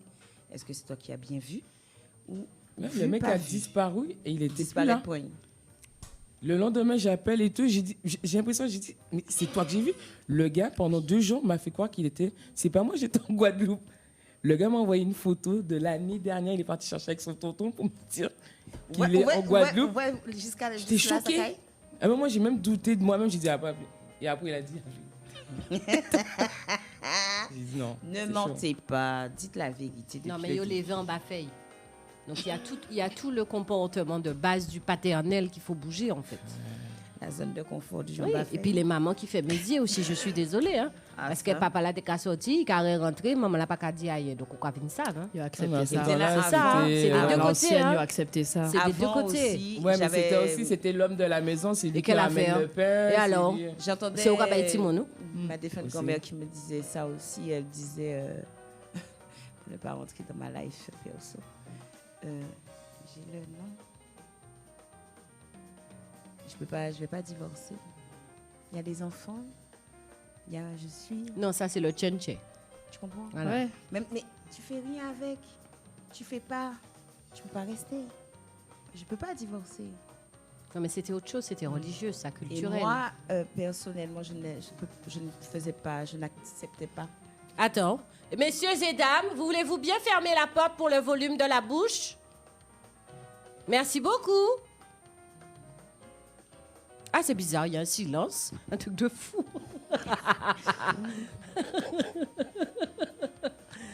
Est-ce que c'est toi qui as bien vu? Ou le mec a disparu et il était plus là. Le lendemain, j'appelle et tout. J'ai l'impression, j'ai dit, mais c'est toi que j'ai vu. Le gars, pendant 2 jours, m'a fait croire qu'il était. C'est pas moi, j'étais en Guadeloupe. Le gars m'a envoyé une photo de l'année dernière. Il est parti chercher avec son tonton pour me dire qu'il est en Guadeloupe. J'étais choquée. Ah ben moi, j'ai même douté de moi-même. J'ai dit, ah pas. Et après, il a dit, j'ai dit non. Ne mentez pas. Dites la vérité. Non, mais il est levé en bas feuille. Donc, il y a tout le comportement de base du paternel qu'il faut bouger, en fait. La zone de confort du jour. Oui, et puis les mamans qui font médier aussi, je suis désolée. Hein, parce que papa là, t'es sorti, il est rentré, maman l'a pas qu'à dire ailleurs. Donc, on a vu ça. Hein. Il a accepté ça. C'est des deux côtés. Il a accepté ça. C'est des deux côtés. Oui, mais c'était l'homme de la maison, c'est lui qui amène le pain. Et alors, j'entendais. C'est au Rabaï Timono. Ma défunte grand-mère qui me disait ça aussi. Elle disait, pour ne pas rentrer dans ma life perso. J'ai le nom. Je vais pas divorcer. Il y a des enfants. Je suis. Non, ça c'est le tchenche. Tu comprends? Voilà. Ouais. Mais tu fais rien avec. Tu peux pas rester. Je peux pas divorcer. Non, mais c'était autre chose, c'était religieux, ça, culturel. Et moi, personnellement, je ne faisais pas, je n'acceptais pas. Attends. Messieurs et dames, voulez-vous bien fermer la porte pour le volume de la bouche? Merci beaucoup. Ah, c'est bizarre, il y a un silence. Un truc de fou.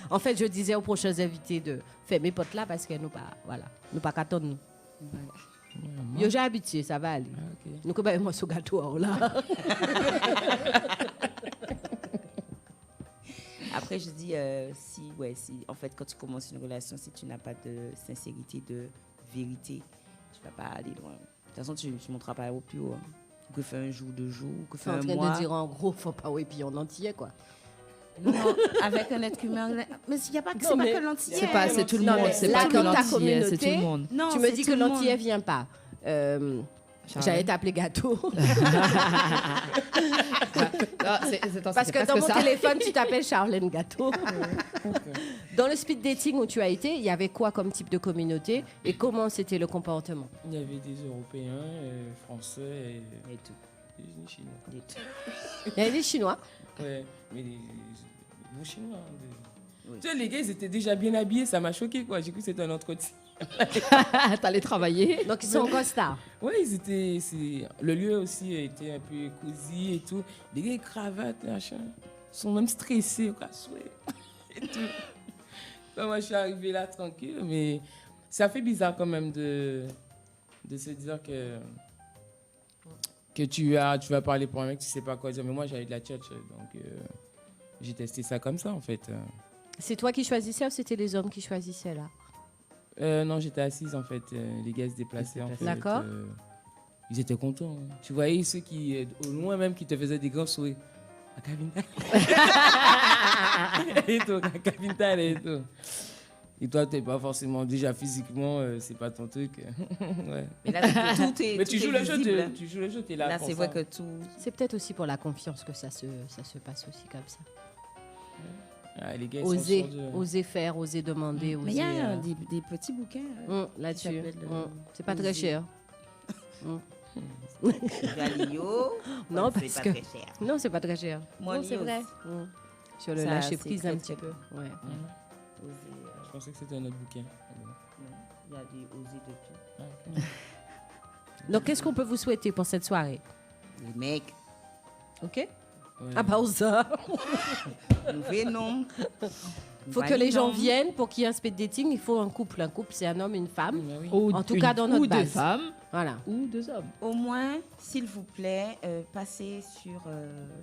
En fait, je disais aux prochains invités de faire mes potes là parce que nous pas, voilà, nous pas qu'attendre nous. Yo, j'ai habitué, ça va aller. Nous comme moi ce gâteau là. Après, je dis si en fait quand tu commences une relation, si tu n'as pas de sincérité, de vérité, tu vas pas aller loin. De toute façon, tu ne monteras pas au plus haut. Hein. Que fait un jour, 2 jours, que fait un mois. Tu es en train de dire en gros, faut pas oui puis en entier quoi. Non, avec un être humain. Mais il n'y a pas que, c'est pas que l'antillais. C'est tout le monde. C'est pas que l'antillais, c'est tout le monde. Non, tu me dis que l'antillais ne vient pas. J'allais t'appeler gâteau. Parce que dans mon téléphone, tu t'appelles Charlène Gâteau. Dans le speed dating où tu as été, il y avait quoi comme type de communauté et comment c'était le comportement? Il y avait des Européens, Français et tout. Des Chinois. Il y avait des Chinois? Oui, mais des Chinois. Tu sais, les gars, ils étaient déjà bien habillés, ça m'a choqué, quoi. J'ai cru que c'était un entretien. T'allais travailler. Donc, ils sont en costard. Oui, le lieu aussi était un peu cosy et tout. Les gars, ils cravatent, machin. Ils sont même stressés, quoi. Et tout. Donc, moi, je suis arrivée là tranquille, mais ça fait bizarre quand même de se dire que tu vas parler pour un mec, tu sais pas quoi dire. Mais moi, j'avais de la tchatch, donc j'ai testé ça comme ça, en fait. C'est toi qui choisissais ou c'était les hommes qui choisissaient, là? Non, j'étais assise, en fait. Les gars se déplaçaient, en fait. D'accord. Ils étaient contents. Hein. Tu voyais ceux qui, au loin même, qui te faisaient des grands sourires. À Cavintal. Et tout, à Cavintal et tout. Et toi, t'es pas forcément, déjà physiquement, c'est pas ton truc. Ouais. Mais là, tout est. Mais tu joues le jeu, t'es là. Là, c'est vrai que tout. C'est peut-être aussi pour la confiance que ça se passe aussi comme ça. Ah, les gars, oser faire, oser demander. Mais il y a des petits bouquins là-dessus. C'est pas très cher. Non, parce que non, c'est pas très cher. Non, c'est vrai. Sur le lâcher prise un petit peu. Ouais. Je pensais que c'était un autre bouquin. Il y a des oser de tout. Donc, qu'est-ce qu'on peut vous souhaiter pour cette soirée? Les mecs. Ok. Ouais. Ah bah ça. Nous venons. Il faut que les gens viennent pour qu'il y ait un speed dating. Il faut un couple. Un couple, c'est un homme et une femme. En tout cas, dans notre base. Ou deux femmes. Voilà. Ou deux hommes. Au moins, s'il vous plaît, passez sur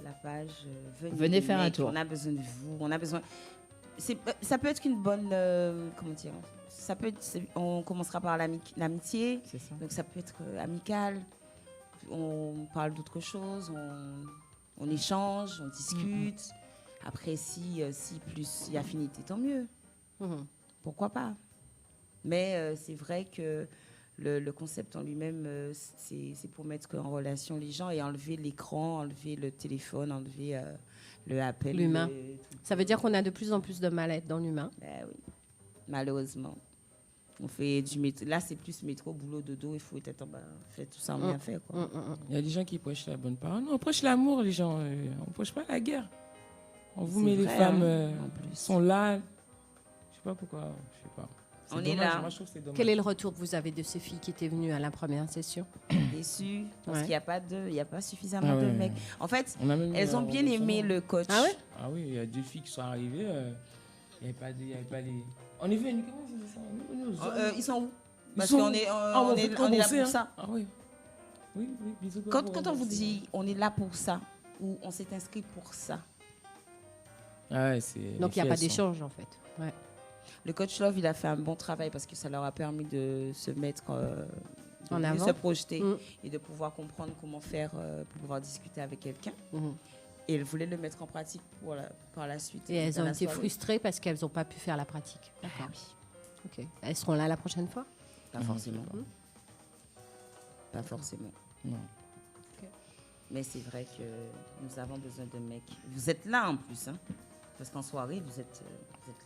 la page. Venez faire un tour. On a besoin de vous. On a besoin. Ça peut être une bonne. Comment dire? Ça peut être, on commencera par l'amitié. C'est ça. Donc ça peut être amical. On parle d'autre chose. On échange, on discute. Après, si plus il y a affinité, tant mieux. Pourquoi pas? Mais c'est vrai que le concept en lui-même, c'est pour mettre en relation les gens et enlever l'écran, enlever le téléphone, enlever le appel. L'humain. Ça veut dire qu'on a de plus en plus de mal-être dans l'humain. Ben oui, malheureusement. On fait du métro. Là, c'est plus métro, boulot, dodo. Il faut être en bas. Fait tout ça en bien fait. Quoi. Il y a des gens qui prêchent la bonne parole. Non, on prêche l'amour, les gens. On prêche pas la guerre. On vous met les femmes sont là. Je sais pas pourquoi. Je sais pas. On est là. Moi, je trouve que c'est dommage. Quel est le retour que vous avez de ces filles qui étaient venues à la première session? Déçues parce qu'il n'y a pas suffisamment de mecs. En fait, elles ont bien aimé le coach. Ah ouais? Ah oui, il y a 2 filles qui sont arrivées. Il n'y avait pas les. On est venus, comment c'est ça? Ils sont où? Parce qu'on est là pour ça. Ah oui. Oui, bisous. Quand on vous dit on est là pour ça, ou on s'est inscrit pour ça. Ah ouais, donc il n'y a pas d'échange en fait. Ouais. Le coach Love, il a fait un bon travail parce que ça leur a permis de se mettre en avant, de se projeter et de pouvoir comprendre comment faire pour pouvoir discuter avec quelqu'un. Et elles voulaient le mettre en pratique par la suite. Et elles ont été frustrées parce qu'elles n'ont pas pu faire la pratique. D'accord. Ok. Elles seront là la prochaine fois? Pas forcément. Pas forcément. Non. Okay. Mais c'est vrai que nous avons besoin de mecs. Vous êtes là en plus, hein? Parce qu'en soirée, vous êtes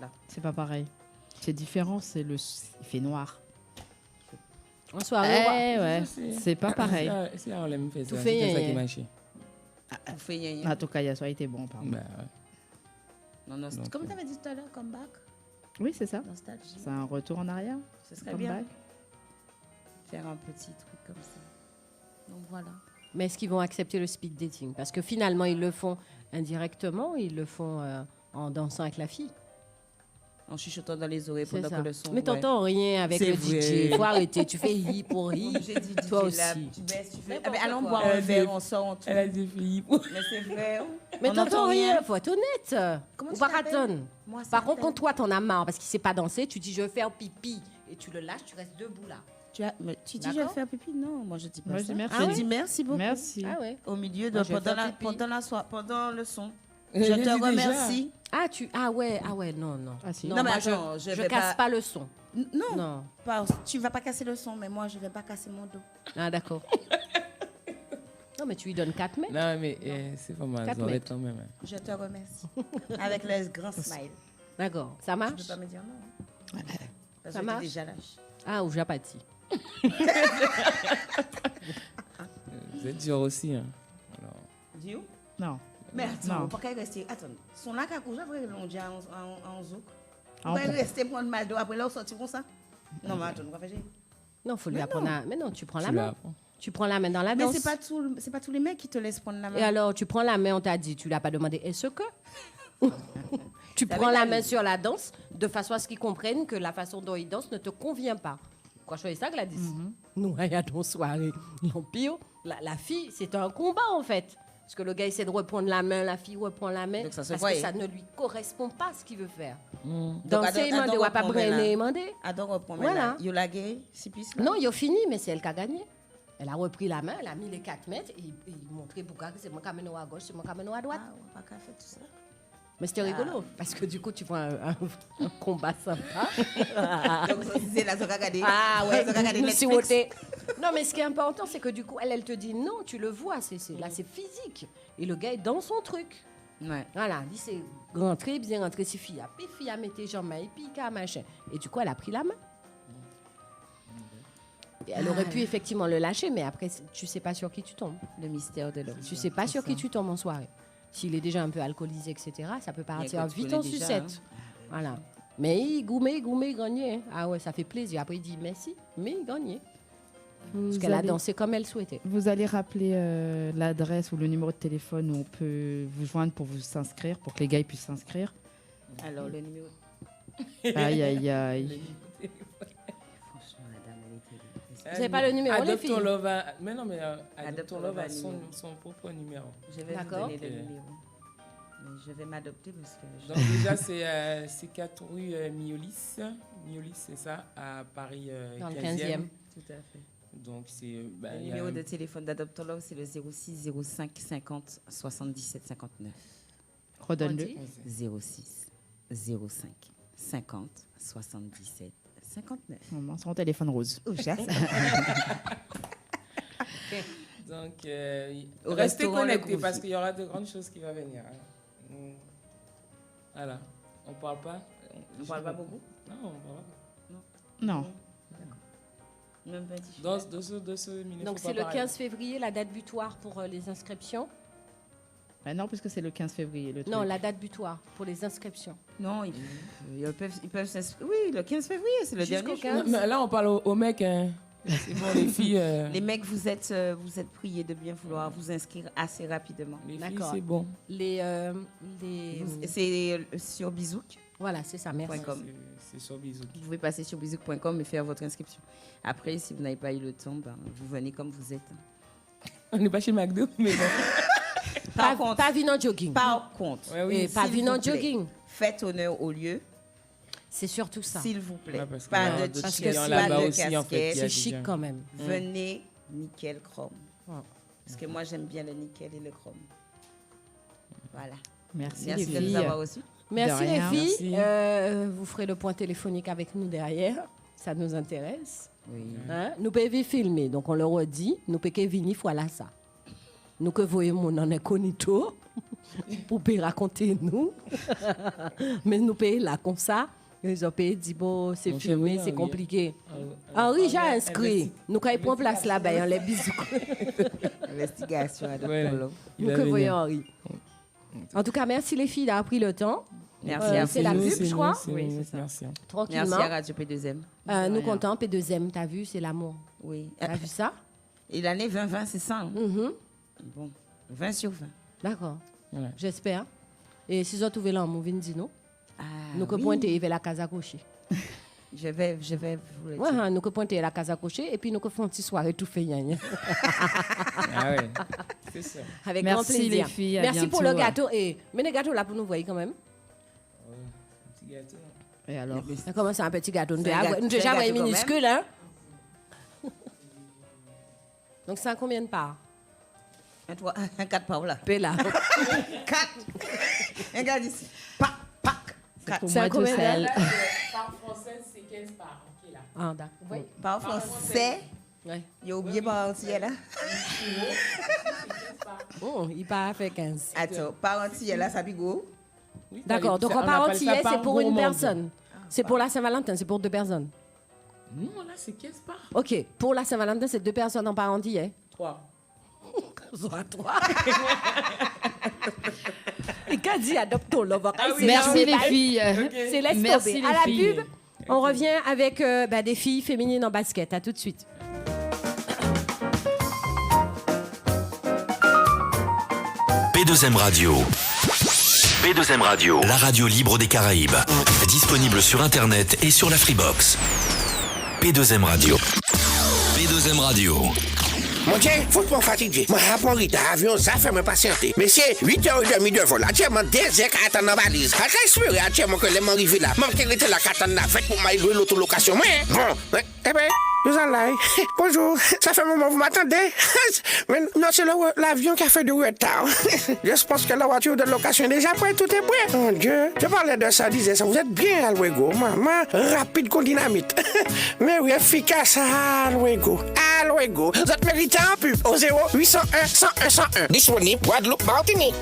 là. C'est pas pareil. C'est différent, il fait noir. En soirée, ouais. C'est pas pareil. C'est Harlem fait ça. Tout C'est fait ça qui marche. Tout fait en tout cas, hier soir, il était bon, pardon. Bah, ouais. Non, comme tu avais dit tout à l'heure, comeback. Oui, c'est ça. Nostalgie. C'est un retour en arrière. Ce serait bien. Faire un petit truc comme ça. Donc voilà. Mais est-ce qu'ils vont accepter le speed dating? Parce que finalement, ils le font indirectement, ils le font en dansant avec la fille. En chuchotant dans les oreilles pendant que le son. Mais t'entends rien avec le DJ. Faut arrêter. Tu fais hi pour hi. J'ai dit DJ, toi aussi. Là, tu baisses, tu fais. Allons boire un verre, on sort, on tout. Elle a dit hi. Mais c'est vrai. Mais t'entends rien. Faut être honnête. Comment ou tu marathon. Par contre, quand toi t'en as marre parce qu'il sait pas danser, tu dis je vais faire pipi et tu le lâches, tu restes debout là. Tu dis je vais faire pipi? Non, moi je dis pas ça. Je dis merci beaucoup. Merci. Ah ouais. Au milieu de pendant le son. Je te remercie. Ah ouais, non. Ah, si. Non, mais je casse pas le son. Non. Tu vas pas casser le son, mais moi je vais pas casser mon dos. Ah d'accord. Non, mais tu lui donnes 4 mètres. Non, mais c'est pas mal. Quand même. Je te remercie. Avec le grand smile. D'accord. Ça marche? Tu peux pas me dire non. Parce ça que marche? déjà lâche. Ah, ou j'apathie. Vous êtes dur aussi. Hein. Dur? Non. Mais attends, pourquoi rester? Attends, son lac à coucher, après, on dit en zouk. On va rester prendre mal d'eau après là, on sortit comme ça. Non, mais attends, on va faire. Non, faut lui apprendre. Mais non, tu prends la main. Tu prends la main dans la mais danse. Mais c'est pas tous les mecs qui te laissent prendre la main. Et alors, tu prends la main, on t'a dit, tu l'as pas demandé, est-ce que tu prends la main sur la danse de façon à ce qu'ils comprennent que la façon dont ils dansent ne te convient pas. Quoi, je fais ça, Gladys. Nous, il y a dans soirée. L'Empire, la fille, c'est un combat en fait. Parce que le gars essaie de reprendre la main, la fille reprend la main. Donc, parce que ça ne lui correspond pas à ce qu'il veut faire. Danser, il m'a pas brûler, Adore reprendre. Voilà. Il a gagné 6 pistes. Non, il a fini, mais c'est elle qui a gagné. Elle a repris la main, elle a mis les 4 mètres et il montrait pour que c'est mon caméno à gauche, c'est mon caméno à droite. Ah, on va pas faire tout ça. Mais c'était rigolo, parce que du coup, tu vois un combat sympa. Donc, c'est la Zoka Gade. Ah ouais, non, mais ce qui est important, c'est que du coup, elle te dit non, tu le vois, là, c'est physique. Et le gars est dans son truc. Ouais. Voilà, il dit c'est rentré, bien rentré, si fille a mis tes jambes, et puis machin. Et du coup, elle a pris la main. Et elle aurait pu effectivement le lâcher, mais après, tu sais pas sur qui tu tombes. Le mystère de l'homme. Tu sais pas sur qui tu tombes en soirée. S'il est déjà un peu alcoolisé, etc., ça peut partir vite en sucette. Voilà. Mais il gagnait. Ah ouais, ça fait plaisir. Après, il dit merci, mais il gagnait. Parce qu'elle a dansé comme elle souhaitait. Vous allez rappeler l'adresse ou le numéro de téléphone où on peut vous joindre pour vous s'inscrire, pour que les gars puissent s'inscrire. Alors, le numéro. Aïe, aïe, aïe. Vous n'avez pas le numéro, les filles? Mais non, mais Adopte Love a son propre numéro. Je vais vous donner le numéro. Mais je vais m'adopter parce que... Donc déjà, c'est 4 rue Miolis. Miolis, c'est ça, à Paris 15e. Dans le 15e. Tout à fait. Donc c'est... le numéro de téléphone d'Adopte Love, c'est le 06 05 50 77 59. Redonne-le. 06 05 50 77 59. Maman, son téléphone rose. Oh, chasse. Donc, restez connectés parce qu'il y aura de grandes choses qui vont venir. Voilà. On parle pas. On parle pas beaucoup? Non, on parle pas. Non. Même petit. Donc, c'est le 15 février, la date butoir pour les inscriptions. Ben non, puisque c'est le 15 février. Non, la date butoir pour les inscriptions. Non, ils peuvent s'inscrire. Oui, le 15 février, c'est le dernier jour. Mais là, on parle aux mecs. Hein. C'est bon, les filles. Les mecs, vous êtes priés de bien vouloir vous inscrire assez rapidement. Les filles, c'est bon. C'est sur Bizouk. Voilà, c'est ça, merci. C'est sur Bizouk. Vous pouvez passer sur bizouk.com et faire votre inscription. Après, si vous n'avez pas eu le temps, vous venez comme vous êtes. On n'est pas chez McDo, mais bon. Pas venir en jogging. Par contre, pas venir en jogging. Faites honneur au lieu. C'est surtout ça. S'il vous plaît. Pas de casquette. C'est chic quand même. Venez nickel chrome. Parce que moi, j'aime bien le nickel et le chrome. Voilà. Merci les filles. De nous avoir reçus. Merci les filles. Vous ferez le point téléphonique avec nous derrière. Ça nous intéresse. Oui. Hein? Nous pouvons filmer, donc on le redit. Nous pouvons venir, voilà ça. Nous que voyons mon incognito pour raconter nous. Mais nous payons là comme ça. Ils ont payé, dit bon, c'est filmé, c'est compliqué. Henri, j'ai inscrit. Nous quand il prend place là-bas, on les bisous. Investigation. Nous que voyons Henri. En tout cas, merci les filles d'avoir pris le temps. Merci à vous. C'est la pub, je crois. Oui, c'est ça. Merci. Tranquillement. Merci à Radio P2M. Nous comptons P2M, t'as vu, c'est l'amour. Oui. T'as vu ça? Et l'année 2020, c'est ça. Hein? Bon, 20 sur 20. D'accord. Voilà. J'espère. Et si vous avez trouvé l'amour, vous dites nous. Nous que oui. pointer vers la casa cochée. Je vais vous le dire. Ouais, nous que pointer la casa cochée et puis nous que font une petite soirée tout fait gna. Ah ouais. C'est ça. Avec grand plaisir. Les filles, merci pour le gâteau et mais les gâteaux là pour nous voir quand même. Un petit gâteau. Et alors? Comment c'est un petit gâteau? Nous déjà voyé minuscule hein. Donc c'est combien de parts? Un 4 parts là. Là. 4. Regarde ici. C'est combien de Par français, c'est 15 parts. Okay, là. Ah, d'accord. Oui. Par français. Ouais. Il a oublié par entier là. Oh, il part fait 15. Attends, par entier là, ça bigo. Oui, d'accord, donc en par entier, c'est pour une personne. C'est pour la Saint-Valentin, c'est pour 2 personnes. Non, là, c'est 15 parts. Ok, pour la Saint-Valentin, c'est 2 personnes en par entier. 3. Soit 3. Et quand dit adopte ton love, merci les filles. C'est laisse merci tomber. les À la filles. pub, on revient avec des filles féminines en basket. À tout de suite. P2M Radio. P2M Radio, la radio libre des Caraïbes. Disponible sur Internet et sur la Freebox. P2M Radio. P2M Radio. Mon Dieu, faut-moi fatigué. Moi, rapport avion, ça fait me patienter. Mais c'est 8h30 de vol. Actuellement, 2 heures à attendre dans la valise. À espérer actuellement que les m'arrivent là. Moi, qui était là, qu'attendre la fête pour m'aller l'autolocation. Mais, bon, eh ben, nous en là. Bonjour, ça fait un moment, vous m'attendez? Mais non, c'est l'avion qui a fait du retard. Je pense que la voiture de location est déjà prête, tout est prêt. Mon Dieu, je parlais de ça, disais ça. Vous êtes bien, Alwego, maman. Rapide comme dynamite. Mais oui, efficace, Alwego. Alwego. Vous êtes mérité en pub au 0801 101 101. Disponible, Guadeloupe, Martinique.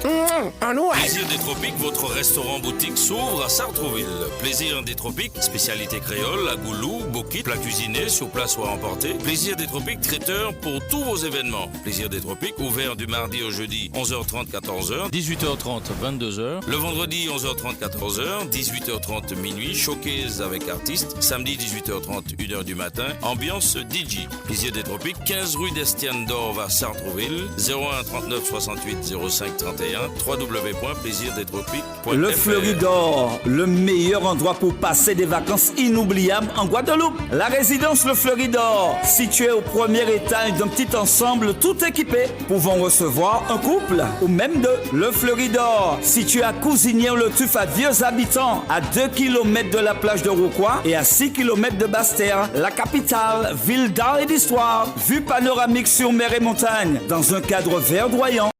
En ouest. Plaisir des Tropiques, votre restaurant-boutique s'ouvre à Sartrouville. Plaisir des Tropiques, spécialité créole, à goulou, bokit, plat cuisiné, sur place ou à emporter. Plaisir des Tropiques, traiteur pour tous vos événements. Plaisir des Tropiques, ouvert du mardi au jeudi, 11h30, 14h, 18h30, 22h. Le vendredi, 11h30, 14h, 18h30, minuit, showcase avec artistes. Samedi, 18h30, 1h du matin, ambiance DJ. Plaisir des Tropiques, 15 rue d'Estienne d'Orve à Sartrouville, 01 39 68 05 31, www.plaisirdetropiques.fr. Le Fleuridor, le meilleur endroit pour passer des vacances inoubliables en Guadeloupe. La résidence Le Fleuridor, située au premier étage d'un petit ensemble tout équipé, pouvant recevoir un couple ou même deux. Le Fleuridor, situé à Cousinière-le-Tuf à Vieux Habitants, à 2 km de la plage de Rouquois et à 6 km de Basse-Terre, la capitale, ville d'art et d'histoire, vue panoramique sur mer et montagne, dans un cadre verdoyant.